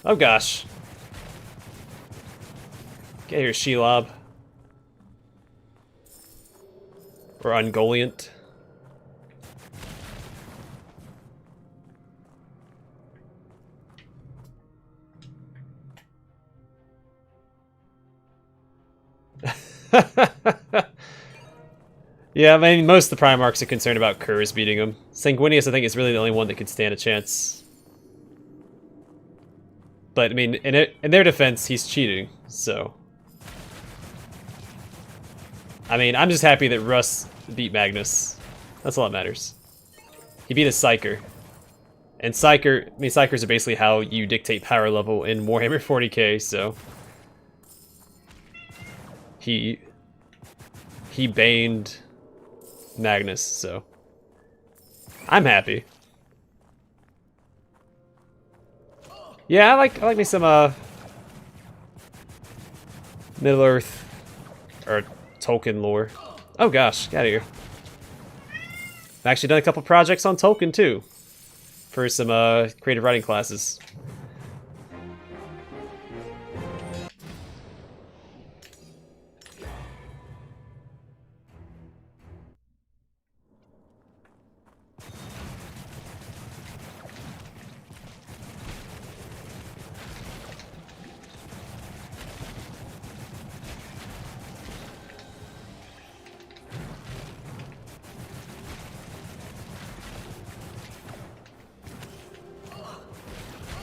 Oh gosh. Get here, Shelob. Or Ungoliant. Yeah, I mean, most of the Primarchs are concerned about Kurz beating him. Sanguinius, I think, is really the only one that could stand a chance. But, I mean, in their defense, he's cheating, so... I mean, I'm just happy that Russ beat Magnus. That's all that matters. He beat a Psyker. And Psykers are basically how you dictate power level in Warhammer 40k, so... He baned Magnus, so... I'm happy. Yeah, I like me some, Middle-earth, or Tolkien lore. Oh gosh, get out of here. I've actually done a couple projects on Tolkien, too. For some, creative writing classes.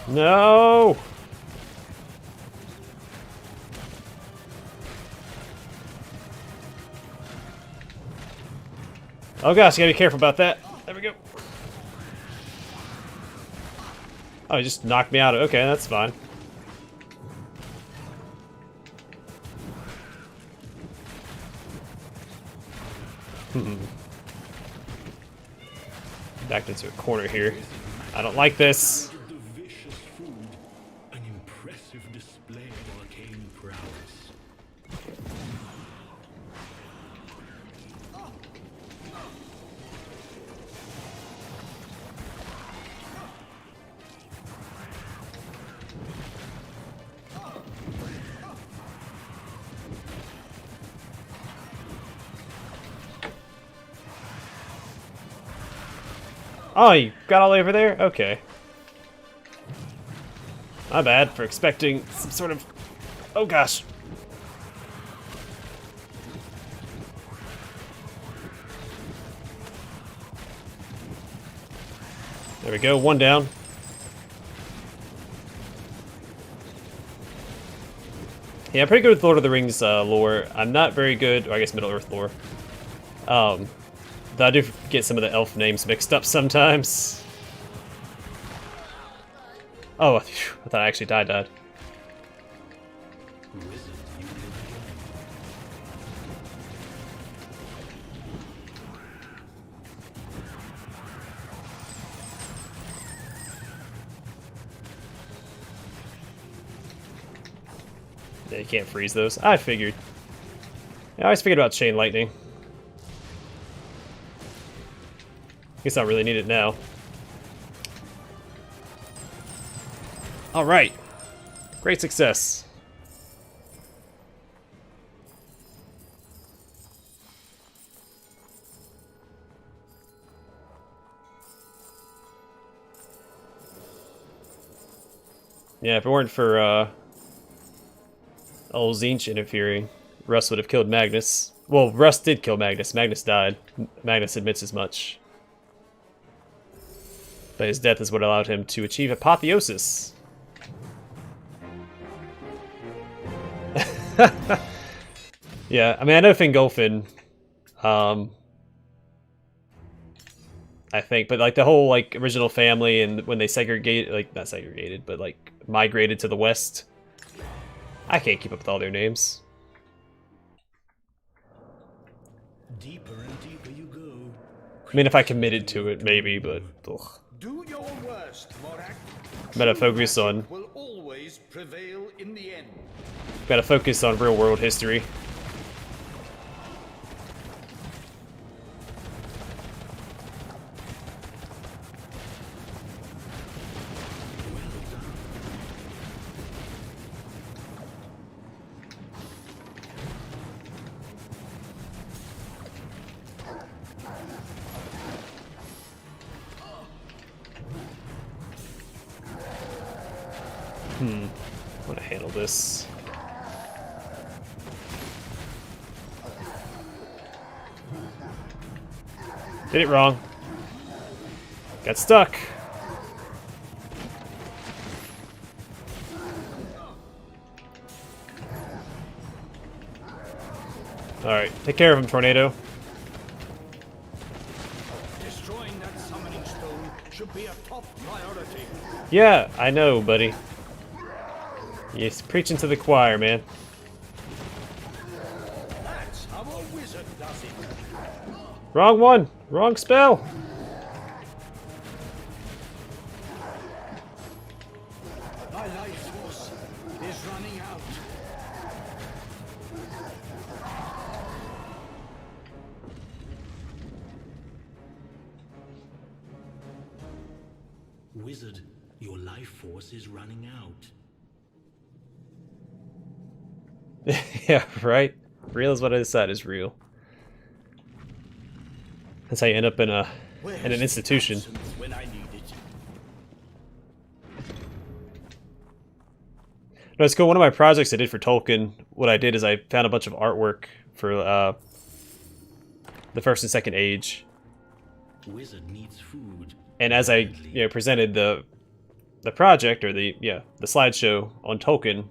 No! Oh gosh, you gotta be careful about that. There we go. Oh, he just knocked me out. Okay, that's fine. Backed into a corner here. I don't like this. The vicious food, an impressive display of arcane prowess. Oh, you got all over there? Okay. My bad for expecting some sort of... Oh gosh. There we go, one down. Yeah, I'm pretty good with Lord of the Rings lore. I'm not very good, or I guess Middle-earth lore. Though I do get some of the elf names mixed up sometimes. Oh, phew, I thought I actually died. Yeah, you can't freeze those. I figured. I always figured about Chain Lightning. Guess I don't really need it now. Alright. Great success. Yeah, if it weren't for old Tzeentch interfering, Russ would have killed Magnus. Well, Russ did kill Magnus. Magnus died. Magnus admits as much. But his death is what allowed him to achieve apotheosis. Yeah, I mean, I know Fingolfin, I think, but like the whole like original family and when they segregated, like not segregated, but like migrated to the west, I can't keep up with all their names. Deeper and deeper you go. I mean, if I committed to it, maybe, but ugh. Do your worst, Morak. Better focus on, Will always prevail in the end. gotta focus on real world history. I want to handle this. Did it wrong. Got stuck. Alright, take care of him, Tornado. Destroying that summoning stone should be a top priority. Yeah, I know, buddy. You're preaching to the choir, man. That's how a wizard does it. Wrong one! Wrong spell! My life force is running out. Wizard, your life force is running out. Yeah, right? Real is what I decide is real. That's how you end up in an institution. When I need it. No, it's cool. One of my projects I did for Tolkien, what I did is I found a bunch of artwork for the First and Second Age. Wizard needs food. And as I presented the project, or the slideshow on Tolkien,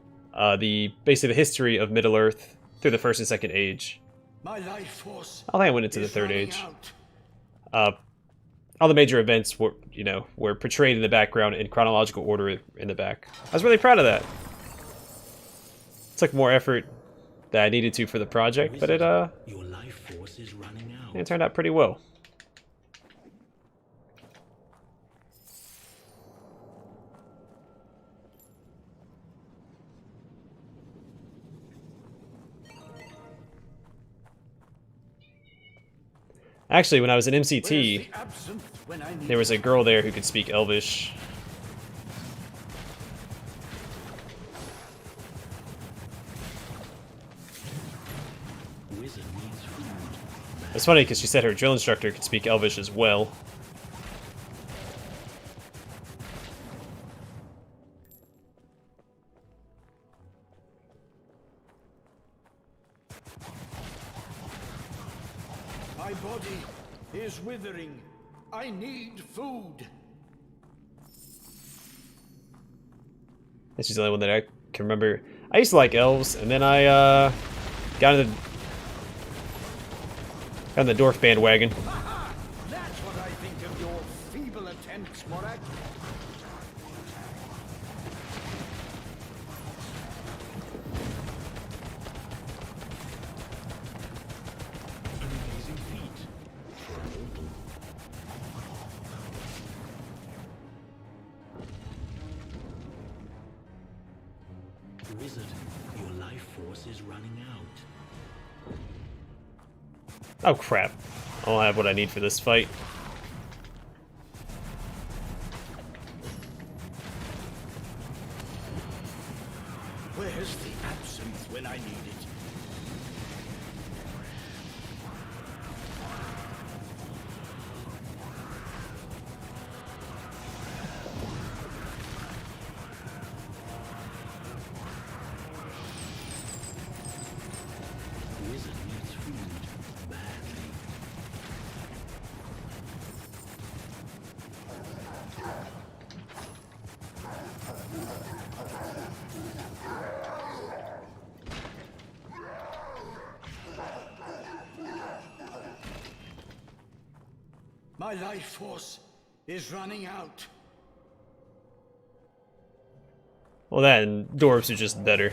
basically the history of Middle Earth through the First and Second Age. My life force I think I went into the Third running Age. out. All the major events were portrayed in the background in chronological order in the back. I was really proud of that. It took more effort that I needed to for the project, but Your life force is running out. it turned out pretty well. Actually, when I was in Where's MCT, the absinthe when I need there was a girl there who could speak Elvish. Wizard needs food. It's funny because she said her drill instructor could speak Elvish as well. My body is withering. I need food. And she's the only one that I can remember. I used to like elves, and then I got in the dwarf bandwagon. Aha! That's what I think of your feeble attempts, Morak. An amazing feat for a mortal. Wizard, your life force is running out. Oh crap. I don't have what I need for this fight. Where's the absinthe when I need it? Wizard needs food badly. My life force is running out. Well, that and dwarves are just better.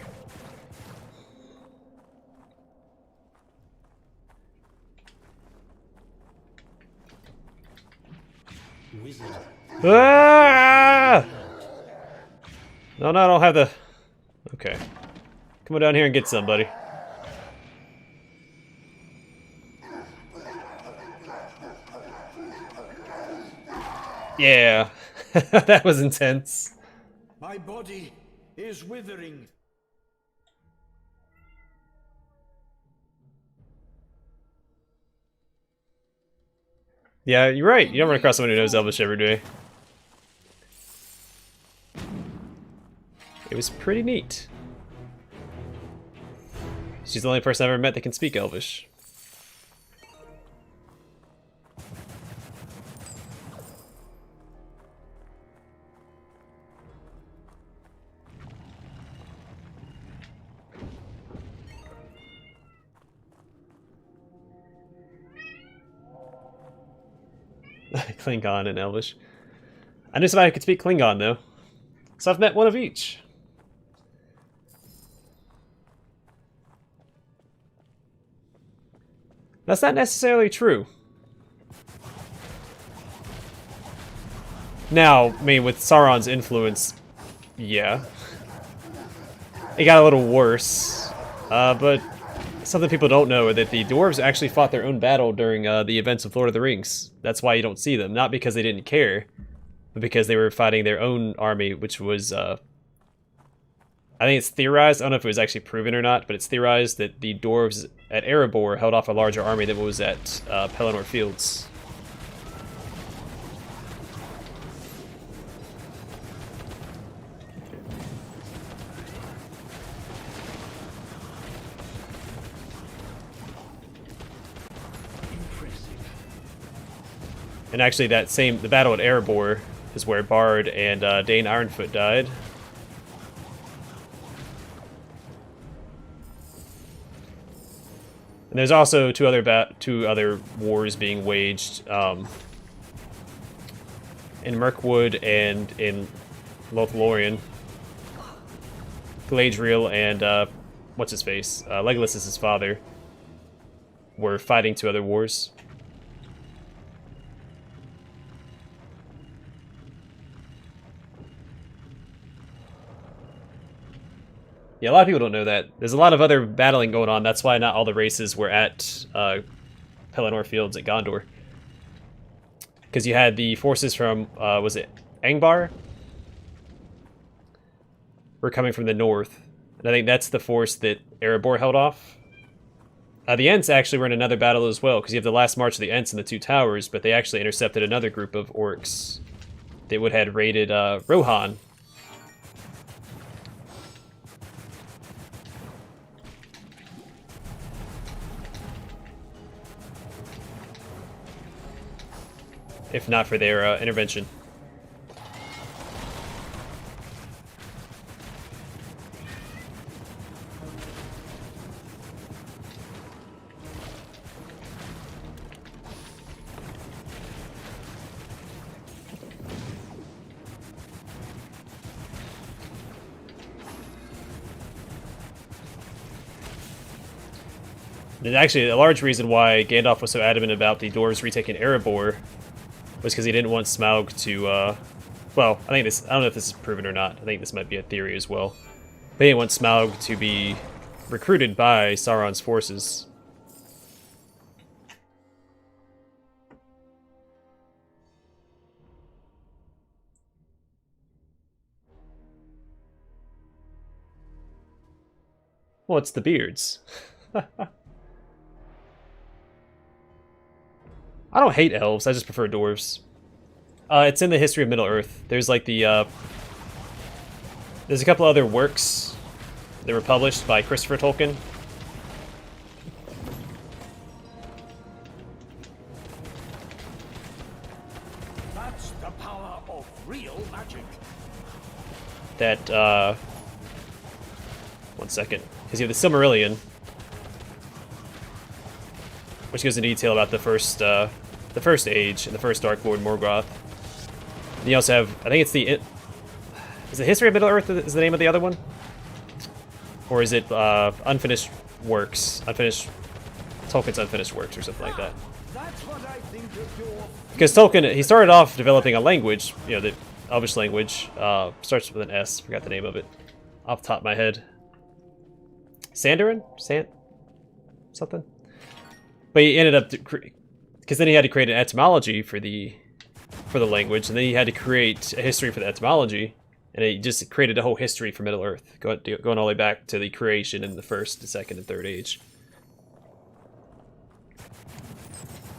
Wizard, Ah! No, I don't have the... Okay. Come on down here and get somebody. Yeah. That was intense. My body is withering. Yeah, you're right. You don't run across someone who knows Elvish every day. It was pretty neat. She's the only person I've ever met that can speak Elvish. Klingon and Elvish. I knew somebody who could speak Klingon, though. So I've met one of each. That's not necessarily true. Now, I mean, with Sauron's influence, yeah. It got a little worse. But something people don't know is that the dwarves actually fought their own battle during the events of Lord of the Rings. That's why you don't see them. Not because they didn't care, but because they were fighting their own army, which was... I think it's theorized, I don't know if it was actually proven or not, but it's theorized that the dwarves at Erebor held off a larger army than what was at Pelennor Fields. And actually, the battle at Erebor is where Bard and Dane Ironfoot died. And there's also two other wars being waged in Mirkwood and in Lothlorien. Galadriel and what's his face? Legolas is his father. Were fighting two other wars. Yeah, a lot of people don't know that. There's a lot of other battling going on. That's why not all the races were at Pelennor Fields at Gondor. Because you had the forces from, was it Angbar? Were coming from the north. And I think that's the force that Erebor held off. The Ents actually were in another battle as well, because you have the last march of the Ents in the Two Towers, but they actually intercepted another group of orcs that would had raided Rohan. If not for their intervention. And actually, a large reason why Gandalf was so adamant about the dwarves retaking Erebor was because he didn't want Smaug to, well, I don't know if this is proven or not. I think this might be a theory as well. But he didn't want Smaug to be recruited by Sauron's forces. Well, it's the beards. I don't hate elves, I just prefer dwarves. It's in the history of Middle-earth. There's like the, there's a couple other works that were published by Christopher Tolkien. That's the power of real magic. That, one second. Because you have the Silmarillion, which goes into detail about the first age and the first Dark Lord Morgoth. And you also have, I think it's the, is it History of Middle-earth is the name of the other one? Or is it Unfinished Works? Tolkien's Unfinished Works or something like that. That's what I think of your... Because Tolkien, he started off developing a language, you know, the Elvish language, starts with an S, forgot the name of it, off the top of my head. Sandarin? Something? But he ended up, because then he had to create an etymology for the language, and then he had to create a history for the etymology, and he just created a whole history for Middle-earth, going all the way back to the creation in the first, the second, and third age.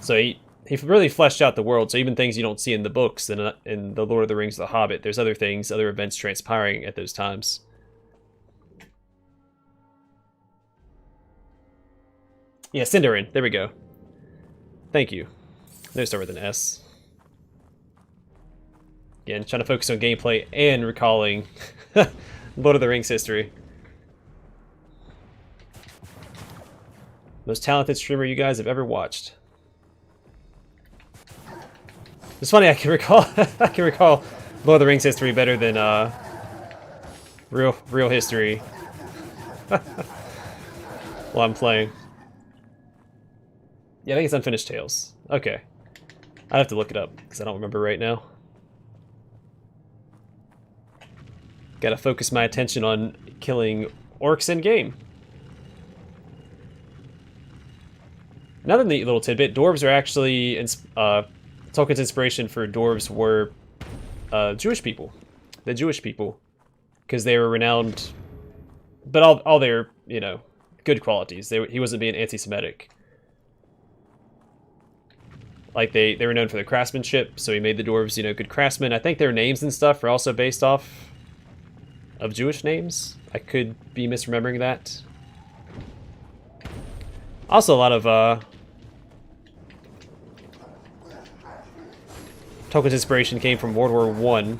So he really fleshed out the world, so even things you don't see in the books, and in The Lord of the Rings, The Hobbit, there's other things, other events transpiring at those times. Yeah, Sindarin. There we go. Thank you. They start with an S. Again, trying to focus on gameplay and recalling Lord of the Rings history. Most talented streamer you guys have ever watched. It's funny, I can recall I can recall Lord of the Rings history better than real history while I'm playing. Yeah, I think it's Unfinished Tales. Okay. I'd have to look it up, because I don't remember right now. Gotta focus my attention on killing orcs in game. Another neat little tidbit, dwarves are actually, Tolkien's inspiration for dwarves were Jewish people. The Jewish people. Because they were renowned, but all their, you know, good qualities. He wasn't being anti-Semitic. Like, they were known for their craftsmanship, so he made the dwarves, you know, good craftsmen. I think their names and stuff are also based off of Jewish names. I could be misremembering that. Also, a lot of Tolkien's inspiration came from World War I.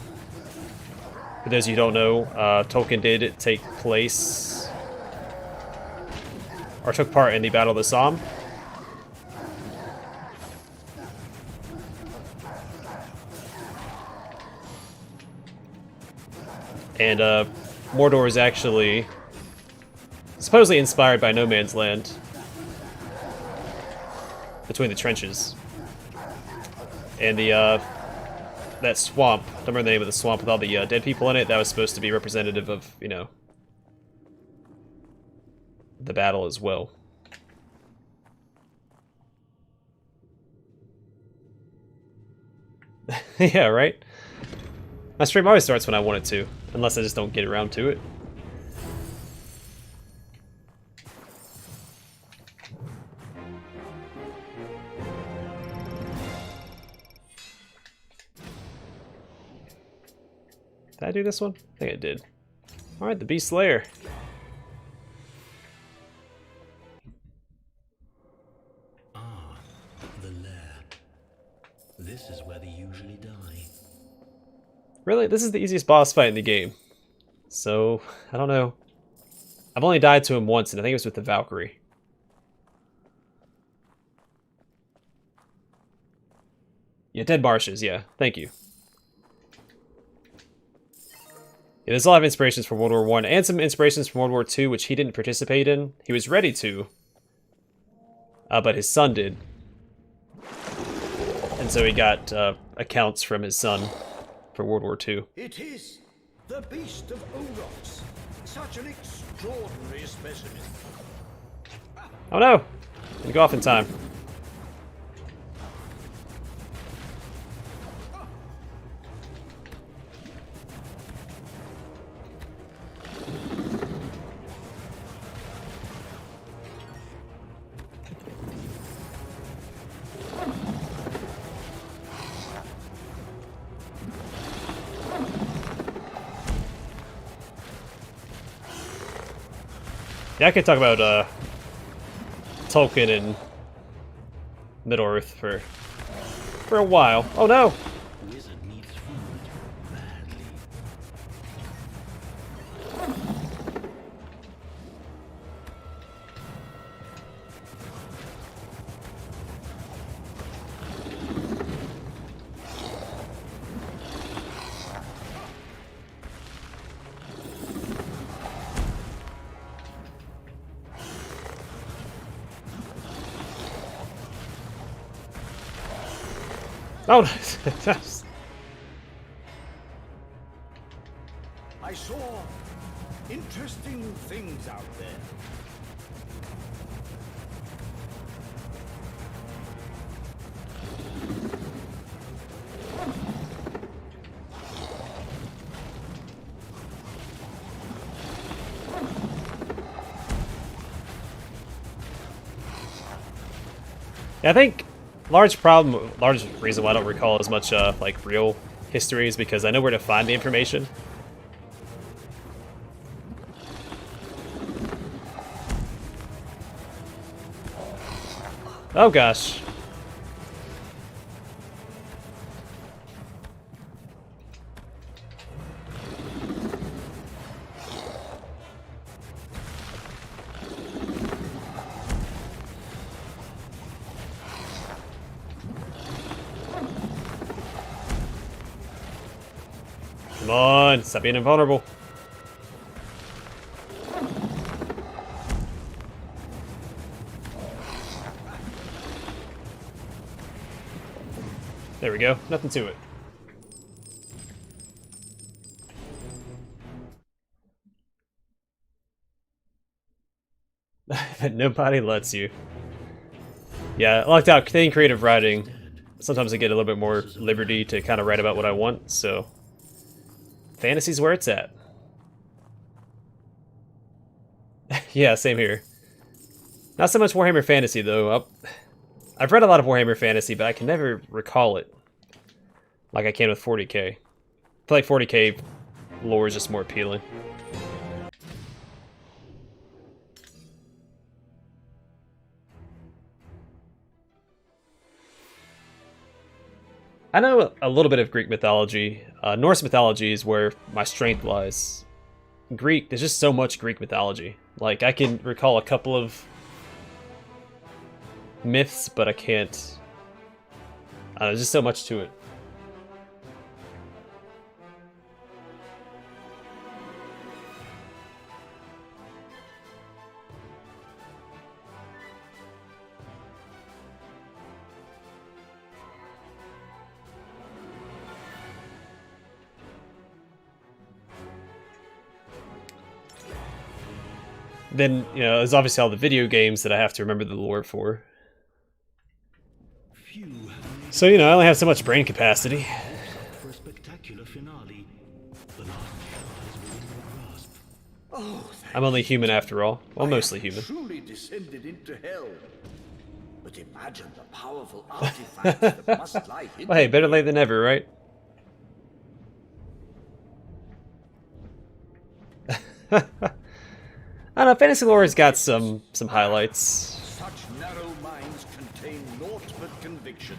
For those of you who don't know, Tolkien did take place, or took part in the Battle of the Somme. And Mordor is actually supposedly inspired by No Man's Land, Between the Trenches. And the that swamp, I don't remember the name of the swamp with all the dead people in it, that was supposed to be representative of, you know, the battle as well. Yeah, right? My stream always starts when I want it to, unless I just don't get around to it. Did I do this one? I think I did. Alright, the Beast Slayer. Ah, the lair. This is where they usually die. Really? This is the easiest boss fight in the game. So, I don't know. I've only died to him once, and I think it was with the Valkyrie. Yeah, Dead Marshes, yeah. Thank you. Yeah, there's a lot of inspirations from World War I, and some inspirations from World War II, which he didn't participate in. He was ready to, but his son did. And so he got accounts from his son for World War II. It is the beast of Urox. Such an extraordinary specimen. Oh no! Didn't go off in time. Yeah, I could talk about Tolkien and Middle-earth for a while. Oh no! Wizard needs food badly. Oh, I saw interesting things out there. yeah, I think large reason why I don't recall as much like real history is because I know where to find the information. Oh gosh. Come on, stop being invulnerable. There we go. Nothing to it. But nobody lets you. Yeah, I lucked out. Canadian creative writing. Sometimes I get a little bit more liberty to kind of write about what I want, so fantasy's where it's at. Yeah, same here. Not so much Warhammer Fantasy, though. I've read a lot of Warhammer Fantasy, but I can never recall it like I can with 40k. I feel like 40k lore is just more appealing. I know a little bit of Greek mythology. Norse mythology is where my strength lies. Greek, there's just so much Greek mythology. Like, I can recall a couple of myths, but I can't... there's just so much to it. Then, you know, there's obviously all the video games that I have to remember the lore for. So, you know, I only have so much brain capacity. For a spectacular finale, the last shard is within your grasp. Oh, I'm only human after all. Well, mostly human. truly descended into hell. But imagine the powerful artifacts that must lie hidden. Well, hey, better late than never, right? I don't know, fantasy lore has got some highlights. Such narrow minds contain naught but conviction.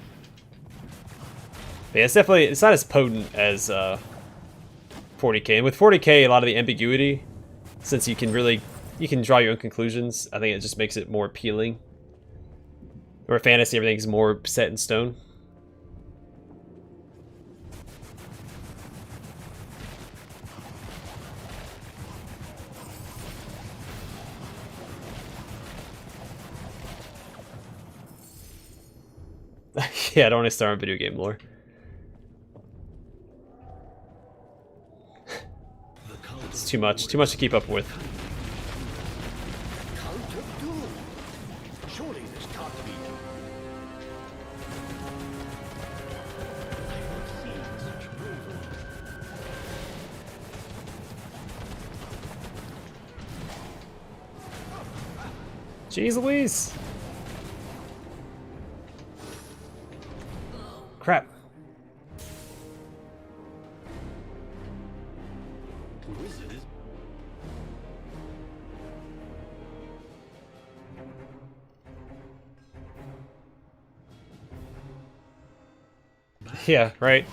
But yeah, it's not as potent as 40k. And with 40k, a lot of the ambiguity, since you can draw your own conclusions, I think it just makes it more appealing. Where fantasy, everything's more set in stone. Yeah, I don't want to start on video game lore. It's too much to keep up with. Cult of Doom. Surely this can't be. I've not seen such bravery. Jeez Louise! Crap. Wizard is Yeah, right.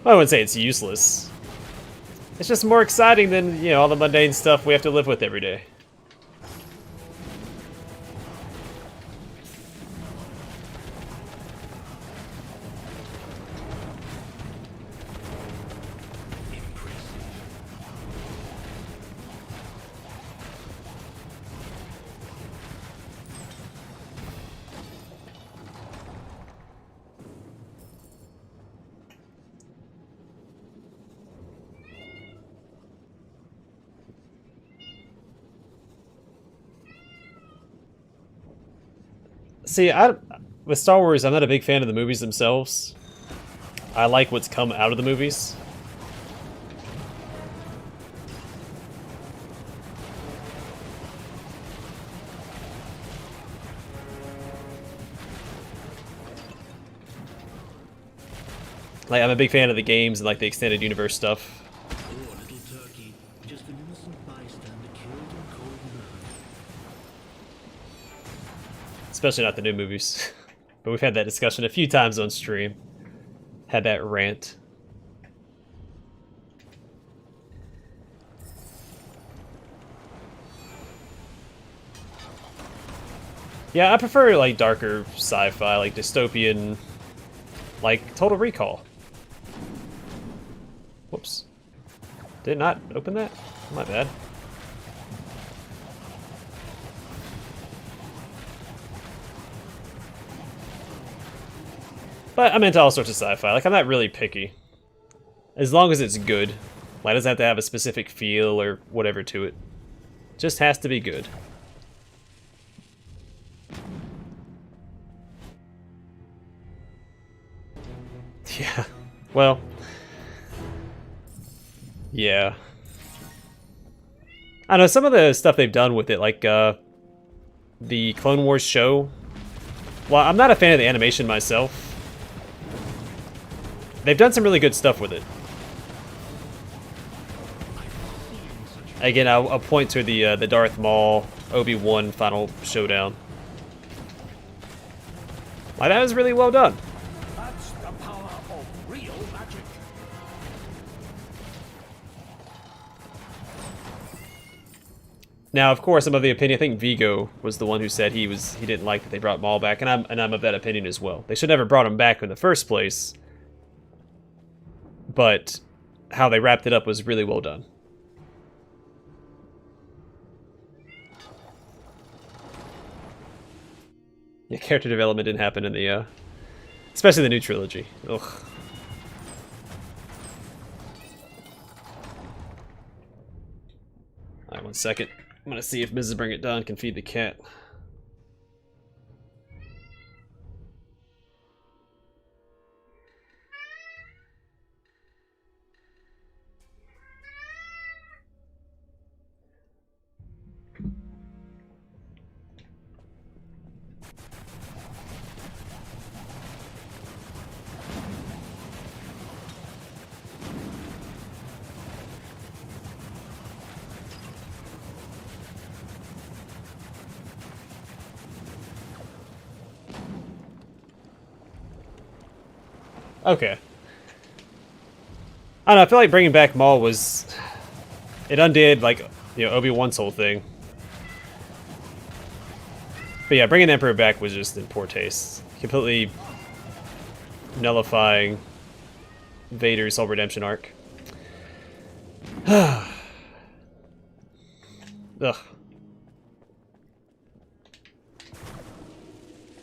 I wouldn't say it's useless. It's just more exciting than, you know, all the mundane stuff we have to live with every day. See, with Star Wars, I'm not a big fan of the movies themselves. I like what's come out of the movies. Like, I'm a big fan of the games and like the extended universe stuff. poor little turkey, just an innocent bystander killed in cold blood. Especially not the new movies. But we've had that discussion a few times on stream. Had that rant. Yeah, I prefer like darker sci-fi, like dystopian, like Total Recall. Whoops. Did it not open that? My bad. But I'm into all sorts of sci-fi. Like, I'm not really picky. As long as it's good. Like, it doesn't have to have a specific feel or whatever to it. Just has to be good. Yeah. Well. Yeah. I know some of the stuff they've done with it, like the Clone Wars show. Well, I'm not a fan of the animation myself. They've done some really good stuff with it. Again, I'll point to the Darth Maul Obi-Wan final showdown. Like, that was really well done. That's the power of real magic. Now, of course, I'm of the opinion. I think Vigo was the one who said he didn't like that they brought Maul back, and I'm of that opinion as well. They should never brought him back in the first place. But how they wrapped it up was really well done. Yeah, character development didn't happen in the, especially the new trilogy. Ugh. Alright, 1 second. I'm gonna see if Mrs. Bring It Down can feed the cat. Okay. I don't know, I feel like bringing back Maul was... It undid, like, you know, Obi-Wan's whole thing. But yeah, bringing the Emperor back was just in poor taste. Completely nullifying Vader's whole redemption arc. Ugh.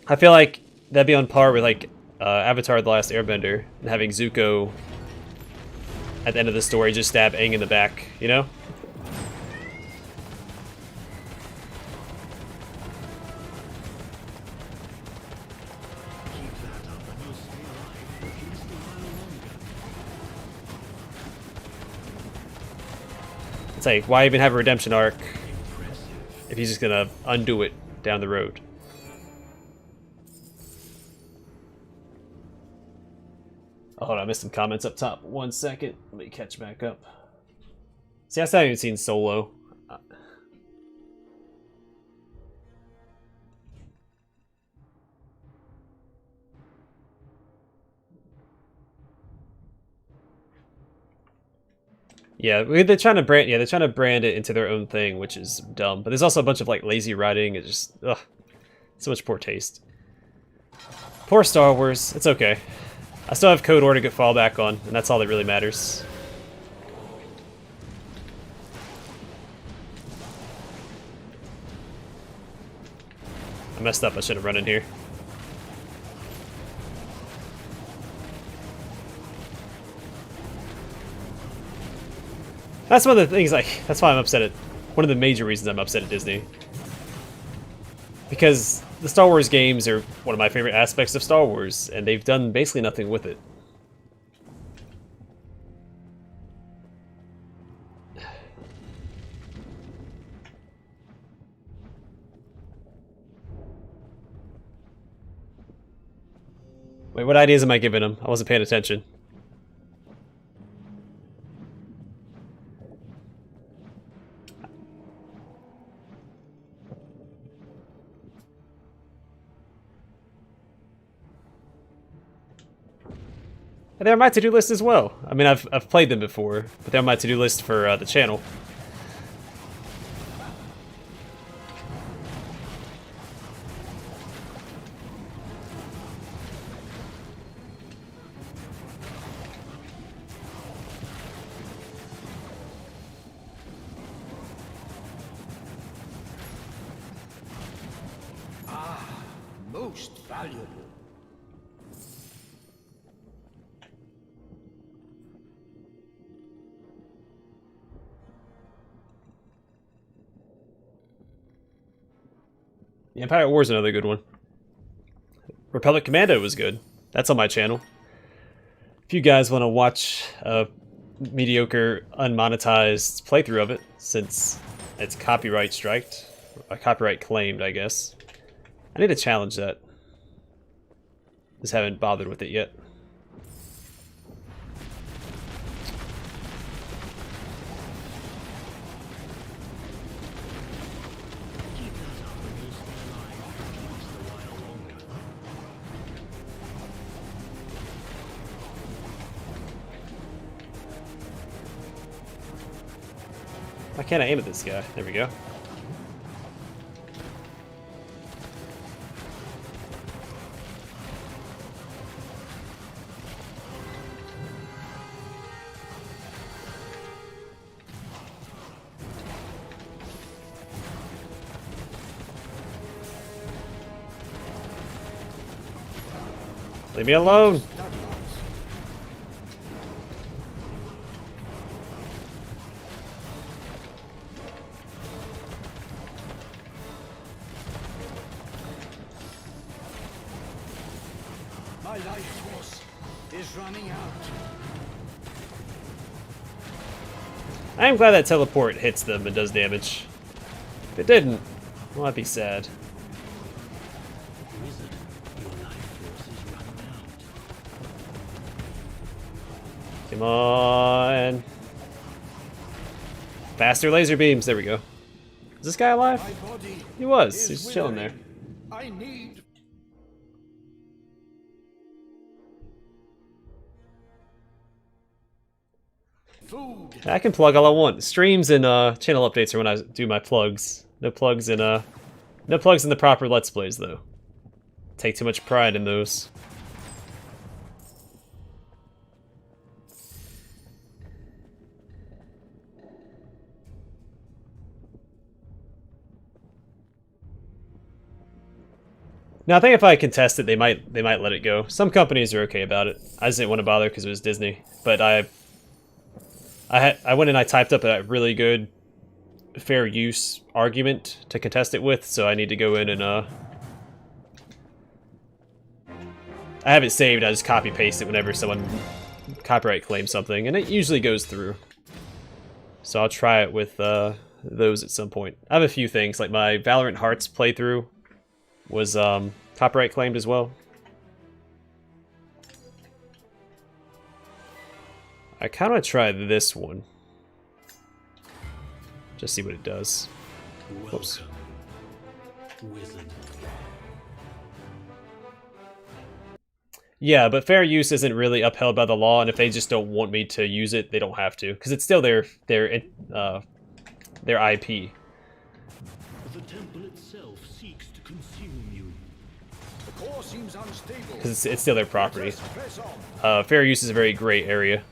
I feel like that'd be on par with, like, Avatar The Last Airbender, and having Zuko at the end of the story just stab Aang in the back, you know? Keep that up and you'll stay alive for at least a while longer. It's like, why even have a redemption arc Impressive. if he's just gonna undo it down the road? Oh, hold on, I missed some comments up top. 1 second, let me catch back up. See, I still haven't even seen Solo. Yeah, they're trying to brand. Yeah, they're trying to brand it into their own thing, which is dumb. But there's also a bunch of like lazy writing. It's just so much poor taste. Poor Star Wars. It's okay. I still have Code Ore to get fall back on, and that's all that really matters. I messed up. I should have run in here. That's one of the things, like, that's why I'm upset at, one of the major reasons I'm upset at Disney. Because the Star Wars games are one of my favorite aspects of Star Wars, and they've done basically nothing with it. Wait, what ideas am I giving them? I wasn't paying attention. They're on my to-do list as well. I mean, I've played them before, but they're on my to-do list for the channel. most valuable. The Empire War is another good one. Republic Commando was good. That's on my channel. If you guys want to watch a mediocre, unmonetized playthrough of it, since it's copyright striked, or copyright claimed, I guess. I need to challenge that. Just haven't bothered with it yet. Keep that up and you'll stay alive for at least a while longer. Why can't I aim at this guy? There we go. Leave me alone! My life force is running out. I am glad that teleport hits them and does damage. If it didn't, well, I'd be sad. Wizard, your life force is running out. Come on. Faster laser beams. There we go. Is this guy alive? My body He was. is He's chilling there. withering. I need food. I can plug all I want. Streams and channel updates are when I do my plugs. No plugs in the proper Let's Plays though. Take too much pride in those. Now I think if I contest it, they might let it go. Some companies are okay about it. I just didn't want to bother because it was Disney. But I went and I typed up a really good fair use argument to contest it with, so I need to go in and I have it saved. I just copy paste it whenever someone copyright claims something, and it usually goes through. So I'll try it with those at some point. I have a few things, like my Valorant Hearts playthrough was copyright claimed as well. I kind of try this one. Just see what it does. Whoops. Welcome, wizard. Yeah, but fair use isn't really upheld by the law, and if they just don't want me to use it, they don't have to, because it's still their IP. The temple itself seeks to consume you. The core seems unstable. Because it's still their property. Let us press on. Fair use is a very gray area.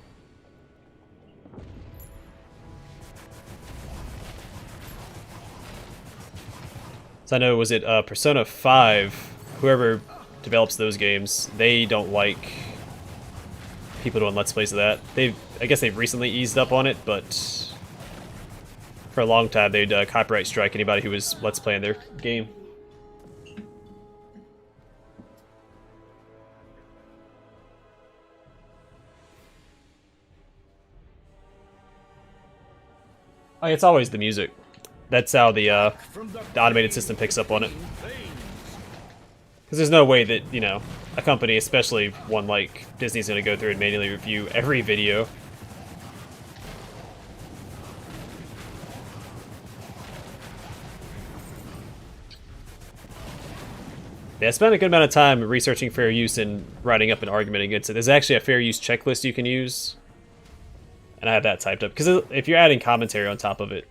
So I know, was it Persona 5, whoever develops those games, they don't like people doing Let's Plays of that. I guess they've recently eased up on it, but for a long time they'd copyright strike anybody who was Let's Playing their game. Oh, it's always the music. That's how the automated system picks up on it. Because there's no way that, you know, a company, especially one like Disney's going to go through and manually review every video. Yeah, I spent a good amount of time researching fair use and writing up an argument against it. There's actually a fair use checklist you can use. And I have that typed up. Because if you're adding commentary on top of it,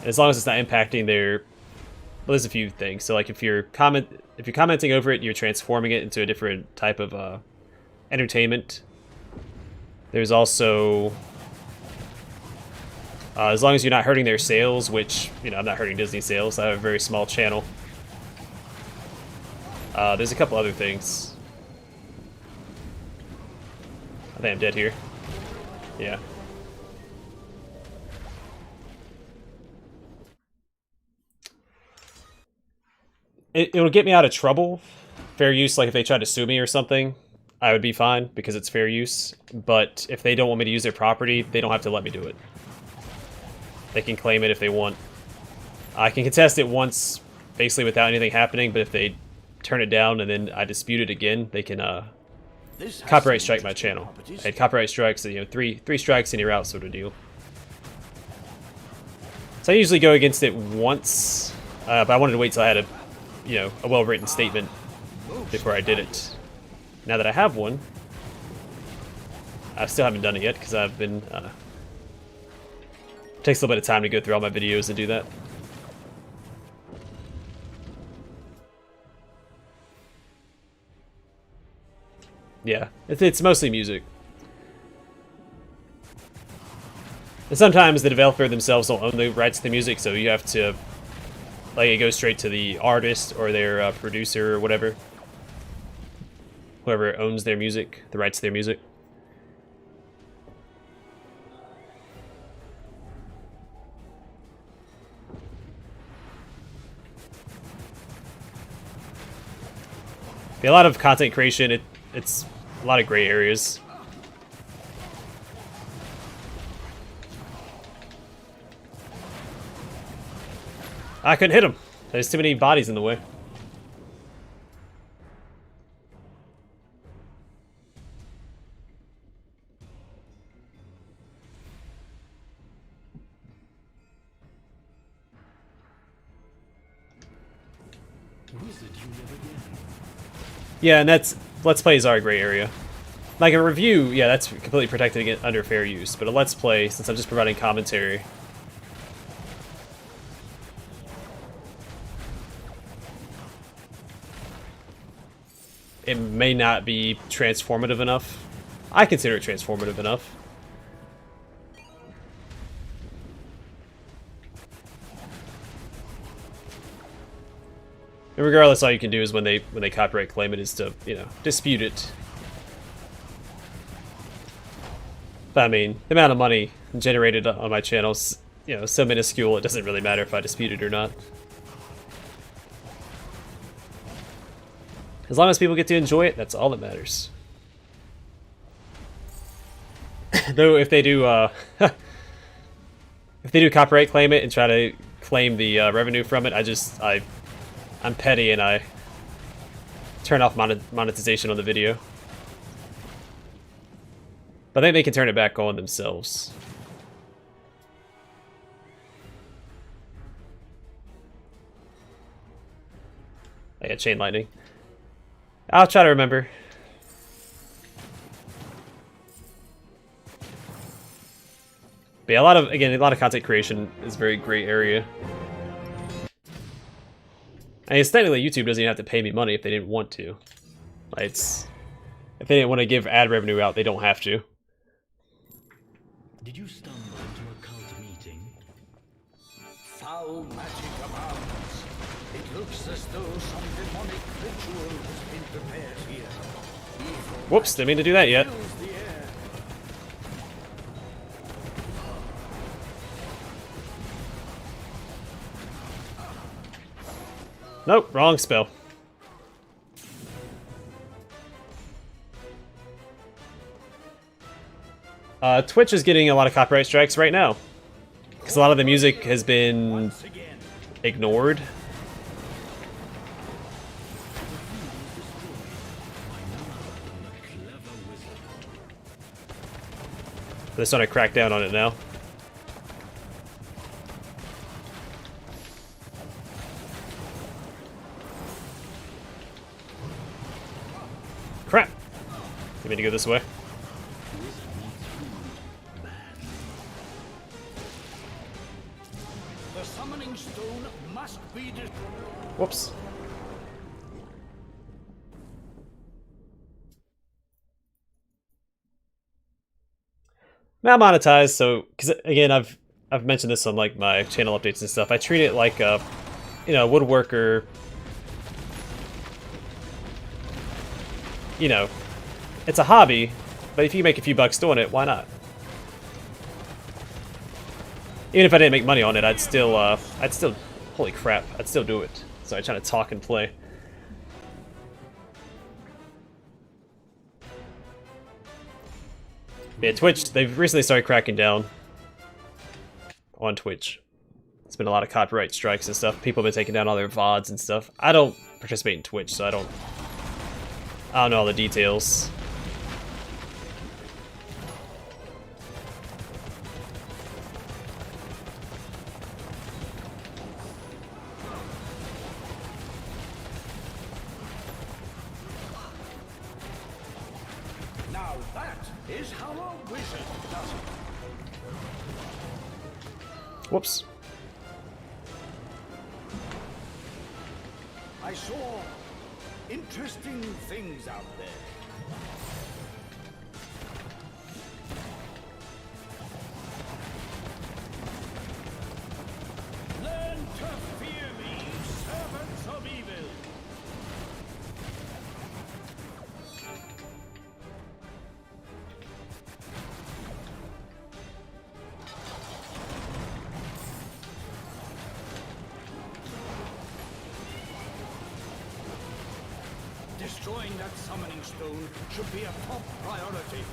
as long as it's not impacting their... Well, there's a few things. So, like, if you're commenting over it, you're transforming it into a different type of entertainment. There's also... as long as you're not hurting their sales, which, you know, I'm not hurting Disney sales. I have a very small channel. There's a couple other things. I think I'm dead here. Yeah. It'll get me out of trouble. Fair use, like if they try to sue me or something, I would be fine because it's fair use. But if they don't want me to use their property, they don't have to let me do it. They can claim it if they want. I can contest it once, basically without anything happening, but if they turn it down and then I dispute it again, they can copyright strike my channel. I had copyright strikes, you know, three strikes and you're out sort of deal. So I usually go against it once, but I wanted to wait till I had a well-written statement before I did it. Now that I have one, I still haven't done it yet because I've been. It takes a little bit of time to go through all my videos and do that. Yeah, it's mostly music. And sometimes the developer themselves don't own the rights to the music, so you have to, like, it goes straight to the artist or their producer or whatever. Whoever owns their music, the rights to their music. A lot of content creation, it's a lot of gray areas. I couldn't hit him. There's too many bodies in the way. Yeah, and that's Let's Plays are a gray area. Like a review, yeah, that's completely protected under fair use, but a Let's Play, since I'm just providing commentary, it may not be transformative enough. I consider it transformative enough. And regardless, all you can do is when they copyright claim it is to, you know, dispute it. But I mean, the amount of money generated on my channel's, you know, so minuscule it doesn't really matter if I dispute it or not. As long as people get to enjoy it, that's all that matters. Though if they do if they do copyright claim it and try to claim the revenue from it, I'm petty and I turn off monetization on the video. But I think they can turn it back on themselves. Oh yeah, chain lightning. I'll try to remember. But yeah, a lot of content creation is a very gray area. I mean, technically, YouTube doesn't even have to pay me money if they didn't want to. Like, if they didn't want to give ad revenue out, they don't have to. Did you stumble into a cult meeting? Foul magic abounds. It looks as though some demonic ritual has been prepared here. Evil Whoops, didn't mean to do that yet. fills the air. Nope, wrong spell. Twitch is getting a lot of copyright strikes right now. Because a lot of the music has been Once again, ignored. They're starting to crack down on it now. Crap! You mean to go this way? the summoning stone must be destroyed. Whoops. Now monetized, so because again, I've mentioned this on like my channel updates and stuff. I treat it like a, you know, woodworker you know, it's a hobby, but if you make a few bucks doing it, why not? Even if I didn't make money on it, I'd still, holy crap, I'd still do it. So I try to talk and play. Yeah, Twitch, they've recently started cracking down on Twitch. It's been a lot of copyright strikes and stuff. People have been taking down all their VODs and stuff. I don't participate in Twitch, so I don't know all the details. Now that is how a wizard does it. Whoops. I saw interesting things out there. Learn to fear me, servants of evil. Destroying that summoning stone should be a top priority.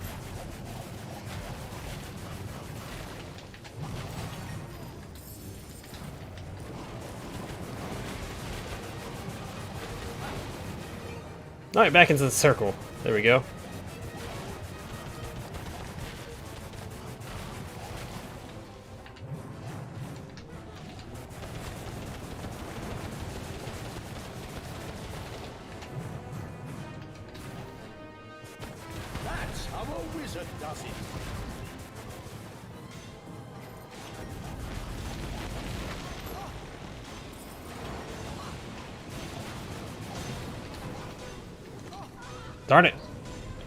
Alright, back into the circle. There we go. That's how a wizard does it. Darn it.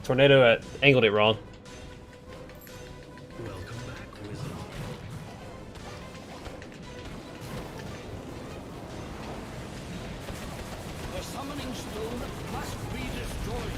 Tornado angled it wrong. Welcome back, wizard. The summoning stone must be destroyed.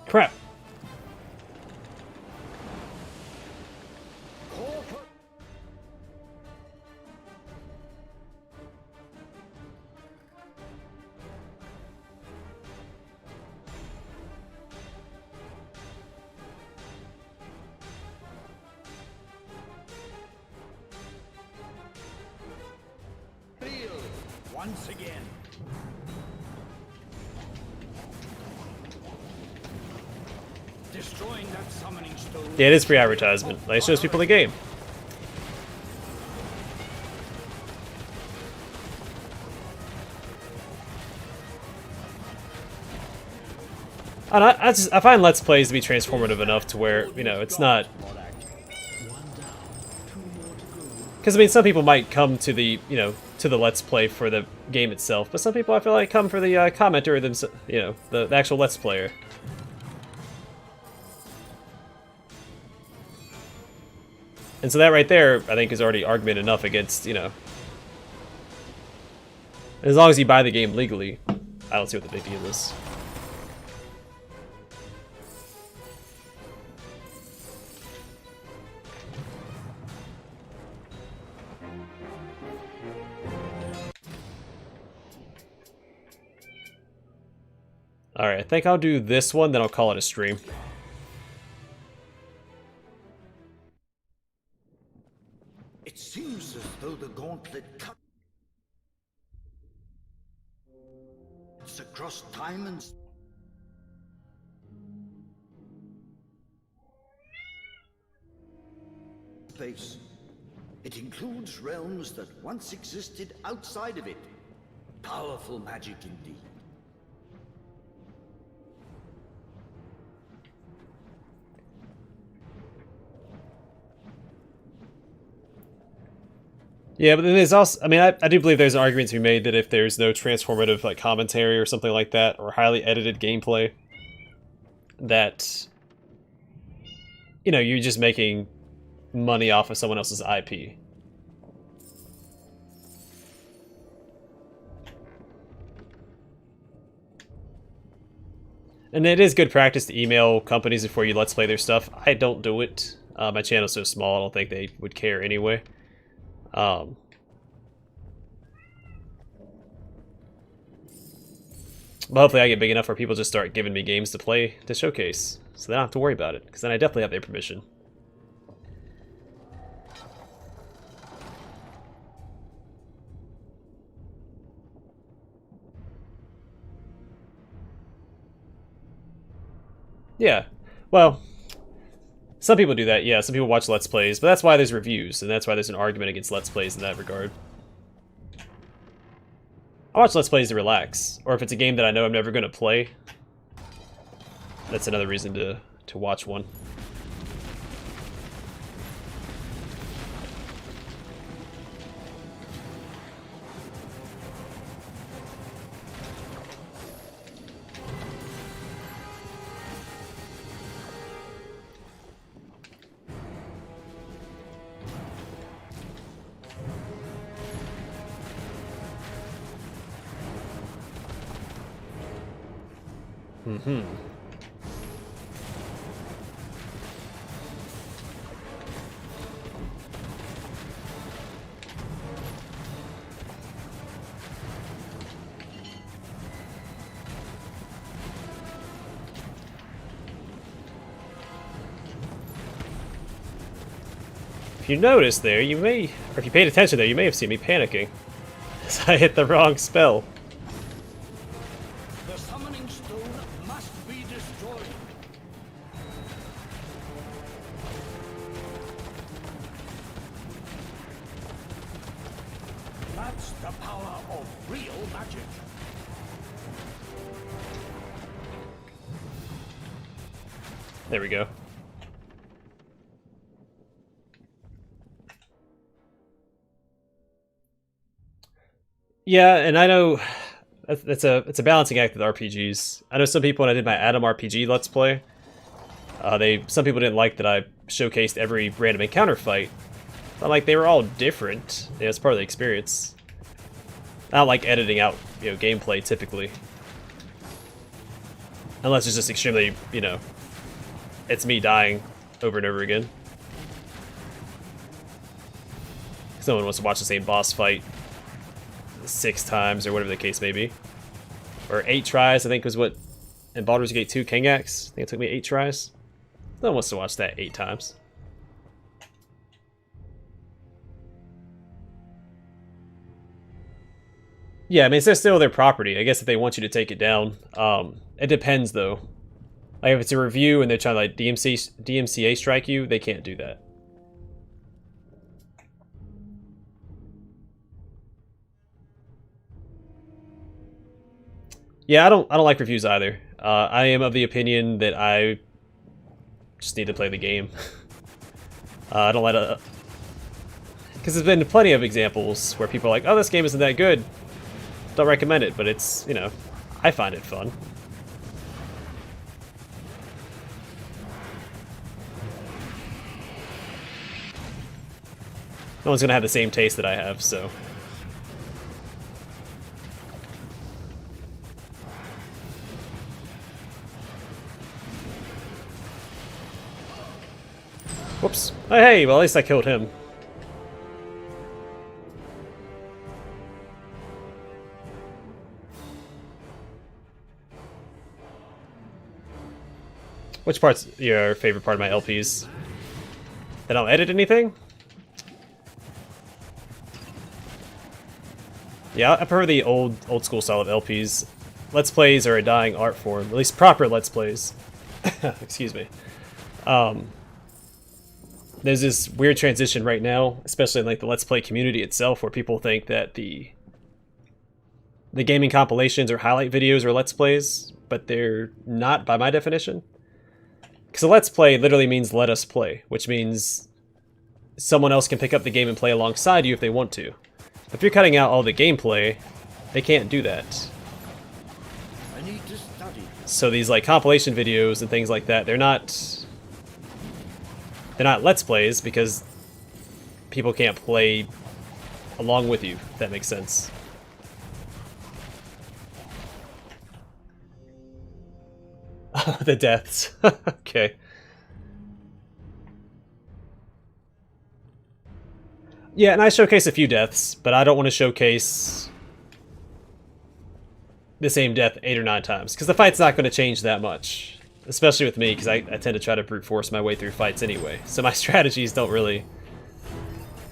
Crap. Once again. Destroying that summoning stone. Yeah, it is free advertisement. Like, it shows people the game. I find Let's Plays to be transformative enough to where, you know, it's not... Because, I mean, some people might come to the, you know, to the Let's Play for the game itself, but some people, I feel like, come for the commenter themselves, you know, the actual Let's Player. And so that right there, I think, is already argument enough against, you know... As long as you buy the game legally, I don't see what the big deal is. Alright, I think I'll do this one, then I'll call it a stream. It seems as though the gauntlet cuts across time and space. It includes realms that once existed outside of it. Powerful magic indeed. Yeah, but then there's also, I mean, I do believe there's an argument to be made that if there's no transformative like commentary or something like that, or highly edited gameplay, that, you know, you're just making money off of someone else's IP. And it is good practice to email companies before you let's play their stuff. I don't do it. My channel's so small, I don't think they would care anyway. But hopefully I get big enough where people just start giving me games to play to showcase. So they don't have to worry about it, because then I definitely have their permission. Yeah, well, some people do that, yeah, some people watch Let's Plays, but that's why there's reviews, and that's why there's an argument against Let's Plays in that regard. I watch Let's Plays to relax, or if it's a game that I know I'm never going to play, that's another reason to watch one. Mm-hmm. If you noticed there, you may, or if you paid attention there, you may have seen me panicking. As I hit the wrong spell. The summoning stone must be destroyed. That's the power of real magic. There we go. Yeah, and I know it's a balancing act with RPGs. I know some people, when I did my Adam RPG Let's Play, some people didn't like that I showcased every random encounter fight. But like, they were all different. Yeah, it's part of the experience. I don't like editing out, you know, gameplay typically, unless it's just extremely, you know, it's me dying over and over again. Someone wants to watch the same boss fight 6 times, or whatever the case may be. Or 8 tries, I think was what, in Baldur's Gate 2 King Axe, I think it took me 8 tries. No one wants to watch that 8 times. Yeah, I mean, it's still their property. I guess if they want you to take it down. It depends, though. Like, if it's a review and they're trying to, like, DMCA strike you, they can't do that. Yeah, I don't like reviews either. I am of the opinion that I just need to play the game. I don't let a... Because there's been plenty of examples where people are like, oh, this game isn't that good. Don't recommend it, but it's, you know, I find it fun. No one's gonna have the same taste that I have, so... Whoops. Oh, hey, well, at least I killed him. Which part's your favorite part of my LPs? That I don't edit anything? Yeah, I prefer the old school style of LPs. Let's Plays are a dying art form, at least proper Let's Plays. Excuse me. There's this weird transition right now, especially in like the Let's Play community itself, where people think that the gaming compilations or highlight videos are Let's Plays, but they're not by my definition. Because a Let's Play literally means let us play, which means someone else can pick up the game and play alongside you if they want to. If you're cutting out all the gameplay, they can't do that. I need to study. So these like compilation videos and things like that, they're not Let's Plays because people can't play along with you, if that makes sense. The deaths. Okay. Yeah, and I showcase a few deaths, but I don't want to showcase the same death 8 or 9 times, because the fight's not going to change that much. Especially with me, because I tend to try to brute force my way through fights anyway. So my strategies don't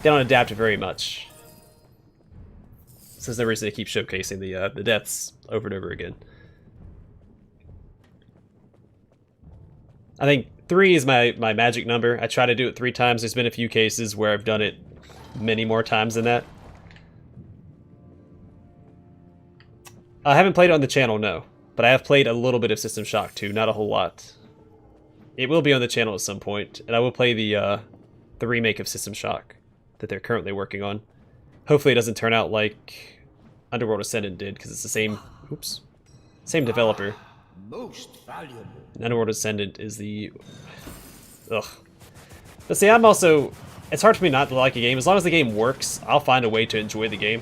adapt very much. So there's no reason to keep showcasing the deaths over and over again. I think 3 is my magic number. I try to do it 3 times. There's been a few cases where I've done it many more times than that. I haven't played it on the channel, no. But I have played a little bit of System Shock 2, not a whole lot. It will be on the channel at some point, and I will play the remake of System Shock that they're currently working on. Hopefully it doesn't turn out like Underworld Ascendant did, because it's the same same developer. Most valuable. And Underworld Ascendant is the... Ugh. But see, I'm also... It's hard for me not to like a game. As long as the game works, I'll find a way to enjoy the game.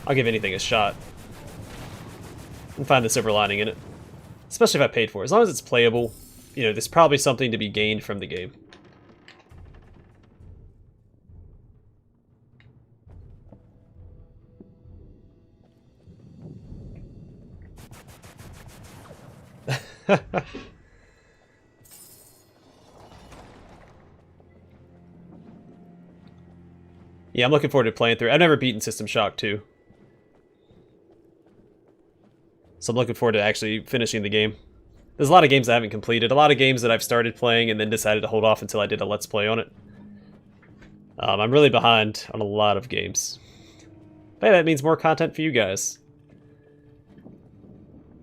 I'll give anything a shot. And find the silver lining in it. Especially if I paid for it. As long as it's playable, you know, there's probably something to be gained from the game. Yeah, I'm looking forward to playing through. I've never beaten System Shock 2. So I'm looking forward to actually finishing the game. There's a lot of games I haven't completed. A lot of games that I've started playing and then decided to hold off until I did a Let's Play on it. I'm really behind on a lot of games. But hey, that means more content for you guys.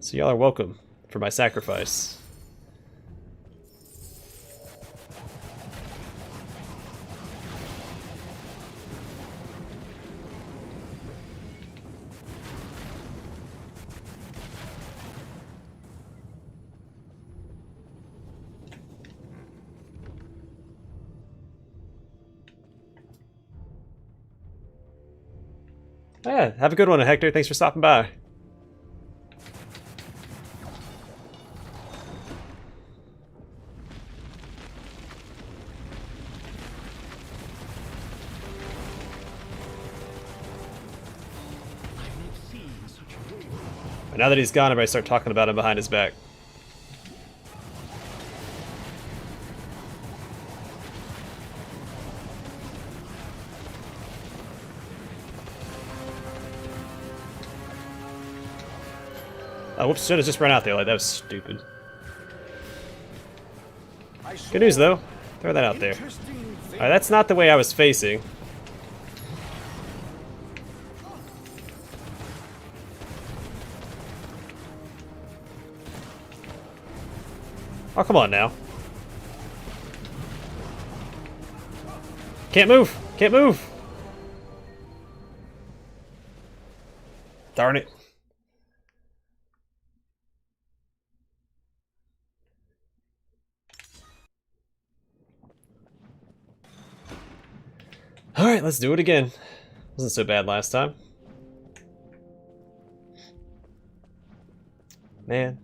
So y'all are welcome for my sacrifice. Yeah, have a good one, Hector. Thanks for stopping by. But now that he's gone, everybody start talking about him behind his back. Oh, whoops, should have just run out there. Like, that was stupid. Good news, though. Throw that out there. Alright, that's not the way I was facing. Oh, come on now. Can't move! Can't move! Darn it. Alright, let's do it again. Wasn't so bad last time. Man.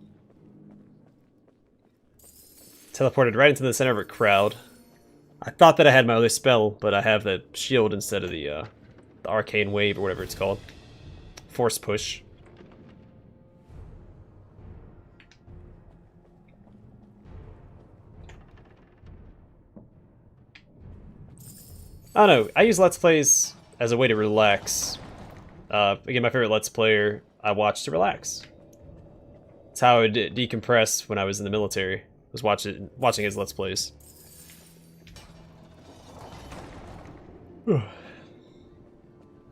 Teleported right into the center of a crowd. I thought that I had my other spell, but I have the shield instead of the arcane wave or whatever it's called. Force push. I don't know, I use Let's Plays as a way to relax. Again, my favorite Let's Player I watch to relax. It's how I would decompress when I was in the military, was watching his Let's Plays. I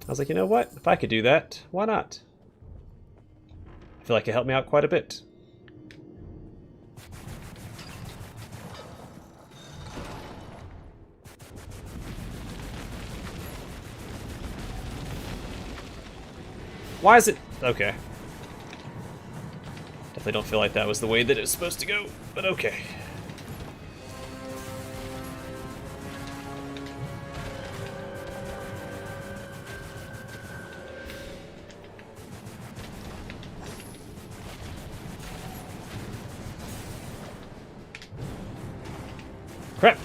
was like, you know what? If I could do that, why not? feel like it helped me out quite a bit. Why is it... Okay. Definitely don't feel like that was the way that it was supposed to go, but okay. Crap.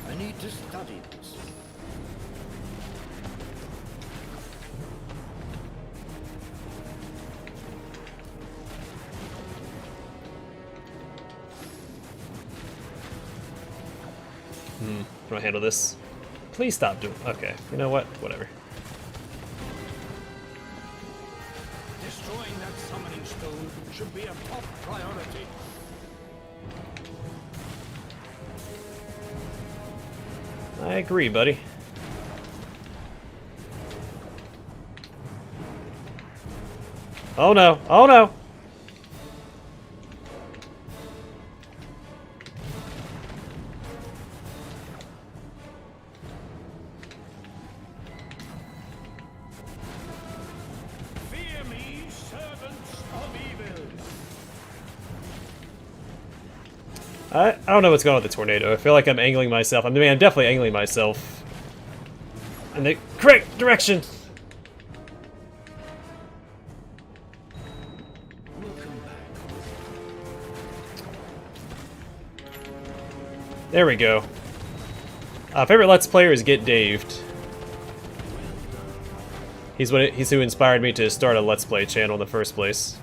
I need to study this. How do I handle this? Please stop doing... Okay, you know what? Whatever. Destroying that summoning stone should be a top priority. I agree, buddy. Oh no! Oh no! Fear me, servants of evil. I don't know what's going on with the tornado. I feel like I'm angling myself. I mean, I'm definitely angling myself in the correct direction. There we go. Favorite Let's Player is Get Daved. He's who inspired me to start a Let's Play channel in the first place.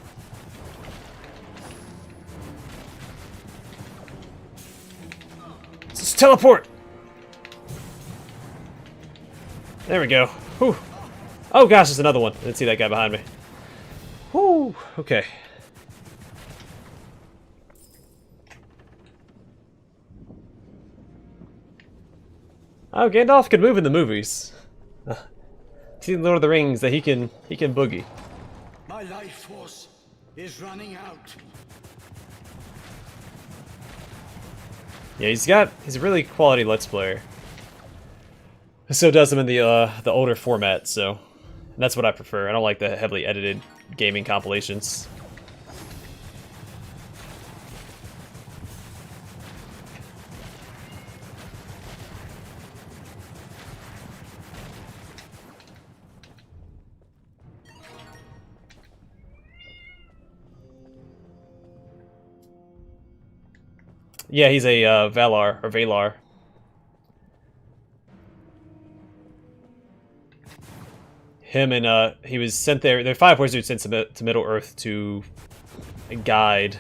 Let's just teleport! There we go. Whew. Oh gosh, there's another one. I didn't see that guy behind me. Whew. Okay. Oh, Gandalf could move in the movies. See in Lord of the Rings that he can boogie. My life force is running out. Yeah, he's a really quality Let's Player. So does him in the older format, so and that's what I prefer. I don't like the heavily edited gaming compilations. Yeah, he's a Valar or Valar. Him and he was sent there. There are 5 wizards sent to Middle Earth to guide.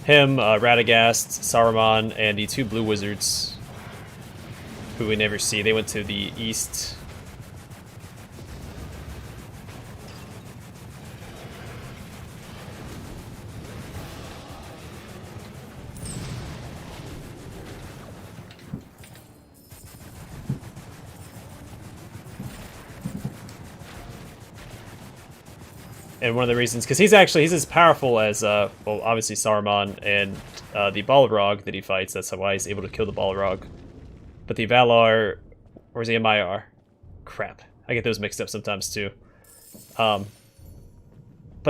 Him, Radagast, Saruman, and the 2 blue wizards, who we never see. They went to the east. And one of the reasons, because he's as powerful as, well, obviously Saruman and the Balrog that he fights. That's why he's able to kill the Balrog. But the Valar, or is he a Maiar? Crap. I get those mixed up sometimes too. But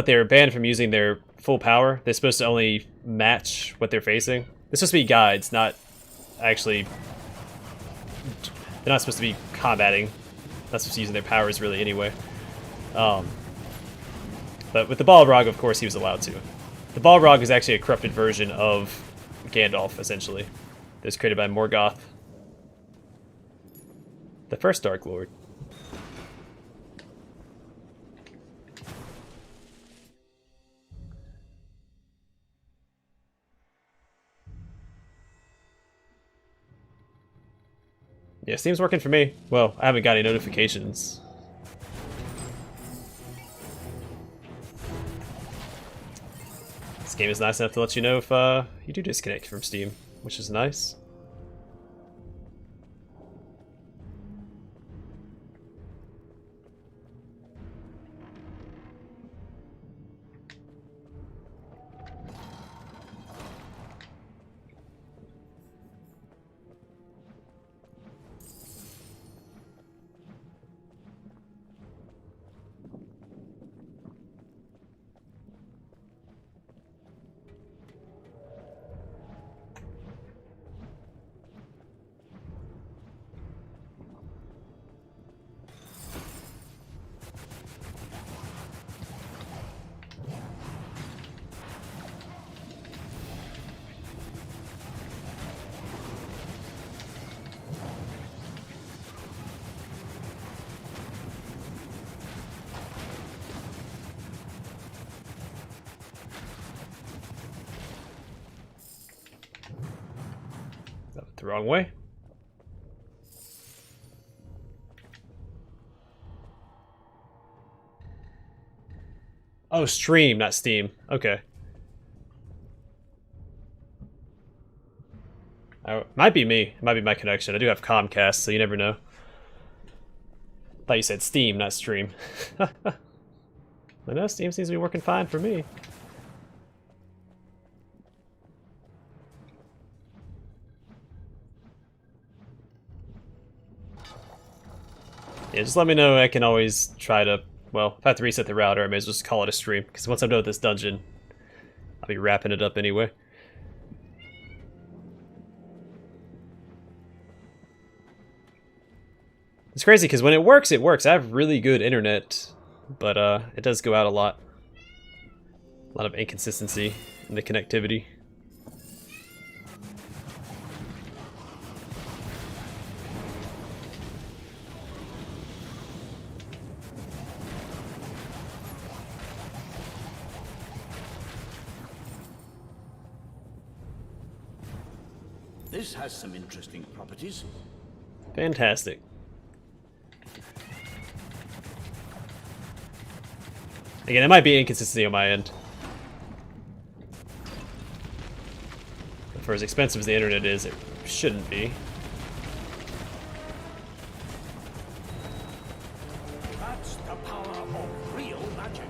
they're banned from using their full power. They're supposed to only match what they're facing. They're supposed to be guides, not actually... They're not supposed to be combating. Not supposed to be using their powers really anyway. But with the Balrog, of course, he was allowed to. The Balrog is actually a corrupted version of Gandalf, essentially. It was created by Morgoth, the first Dark Lord. Yeah, Steam's working for me. Well, I haven't got any notifications. This game is nice enough to let you know if you do disconnect from Steam, which is nice. The wrong way. Oh, stream, not Steam. Okay. Might be me. It might be my connection. I do have Comcast, so you never know. Thought you said Steam, not stream. But no, Steam seems to be working fine for me. Yeah, just let me know. I can always try to, well, if I have to reset the router, I may as well just call it a stream. Because once I'm done with this dungeon, I'll be wrapping it up anyway. It's crazy because when it works, it works. I have really good internet, but it does go out a lot. A lot of inconsistency in the connectivity. This has some interesting properties. Fantastic. Again, it might be inconsistency on my end. But for as expensive as the internet is, it shouldn't be. That's the power of real magic.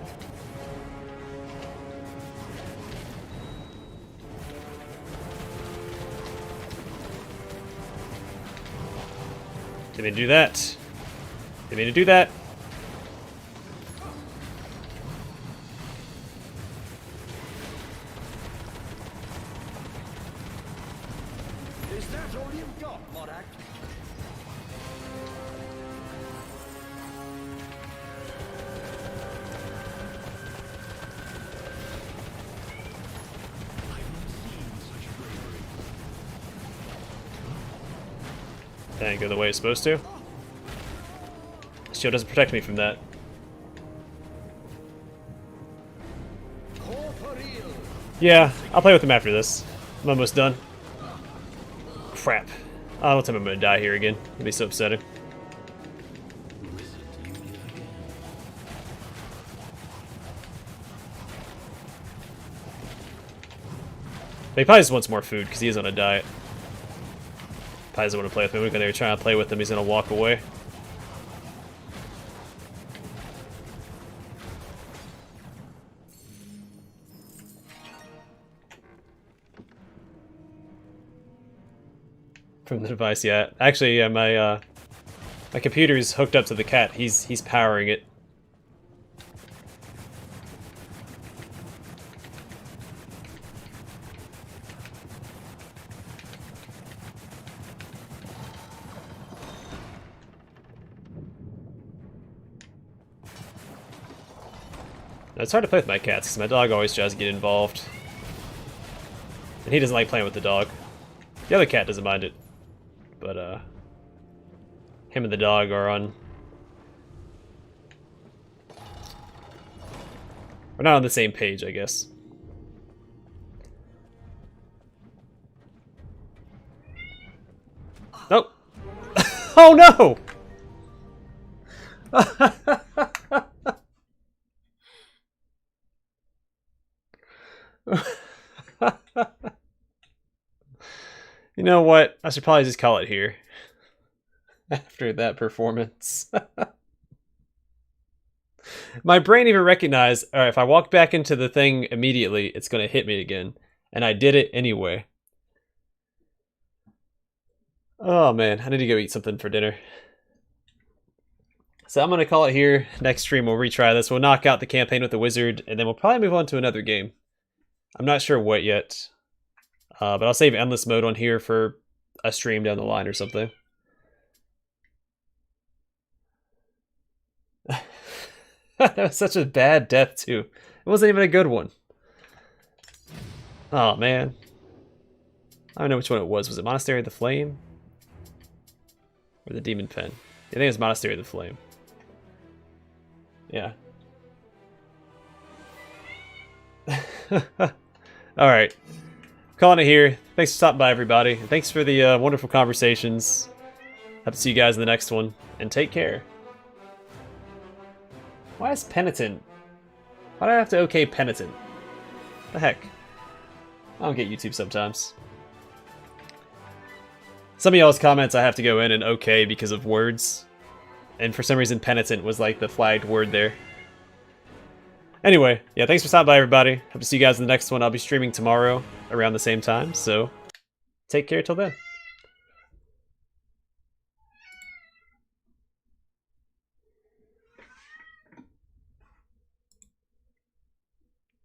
Didn't mean to do that. Didn't mean to do that. Is that all you've got, Morak? Didn't go the way it's supposed to. Shield doesn't protect me from that. Yeah, I'll play with him after this. I'm almost done. Crap. I don't think I'm gonna die here again. It'd be so upsetting. But he probably just wants more food because he is on a diet. Probably doesn't want to play with me. We're gonna try to play with him. He's gonna walk away. From the device, yeah. Actually, yeah, my computer's hooked up to the cat. He's powering it. It's hard to play with my cats because my dog always tries to get involved. And he doesn't like playing with the dog. The other cat doesn't mind it. But, him and the dog are on... We're not on the same page, I guess. Nope. Oh no! You know what? I should probably just call it here. After that performance. My brain even recognized, alright, if I walk back into the thing immediately, it's going to hit me again. And I did it anyway. Oh man, I need to go eat something for dinner. So I'm going to call it here. Next stream we'll retry this. We'll knock out the campaign with the wizard, and then we'll probably move on to another game. I'm not sure what yet. But I'll save endless mode on here for a stream down the line or something. That was such a bad death too. It wasn't even a good one. Oh man. I don't know which one it was. Was it Monastery of the Flame? Or the Demon Pen? I think it was Monastery of the Flame. Yeah. Alright. Calling it here. thanks for stopping by, everybody. And thanks for the wonderful conversations. Hope to see you guys in the next one. And take care. Why is Penitent? Why do I have to okay Penitent? The heck? I don't get YouTube sometimes. Some of y'all's comments I have to go in and okay because of words. And for some reason Penitent was like the flagged word there. Anyway, yeah, thanks for stopping by, everybody. Hope to see you guys in the next one. I'll be streaming tomorrow around the same time, so take care till then.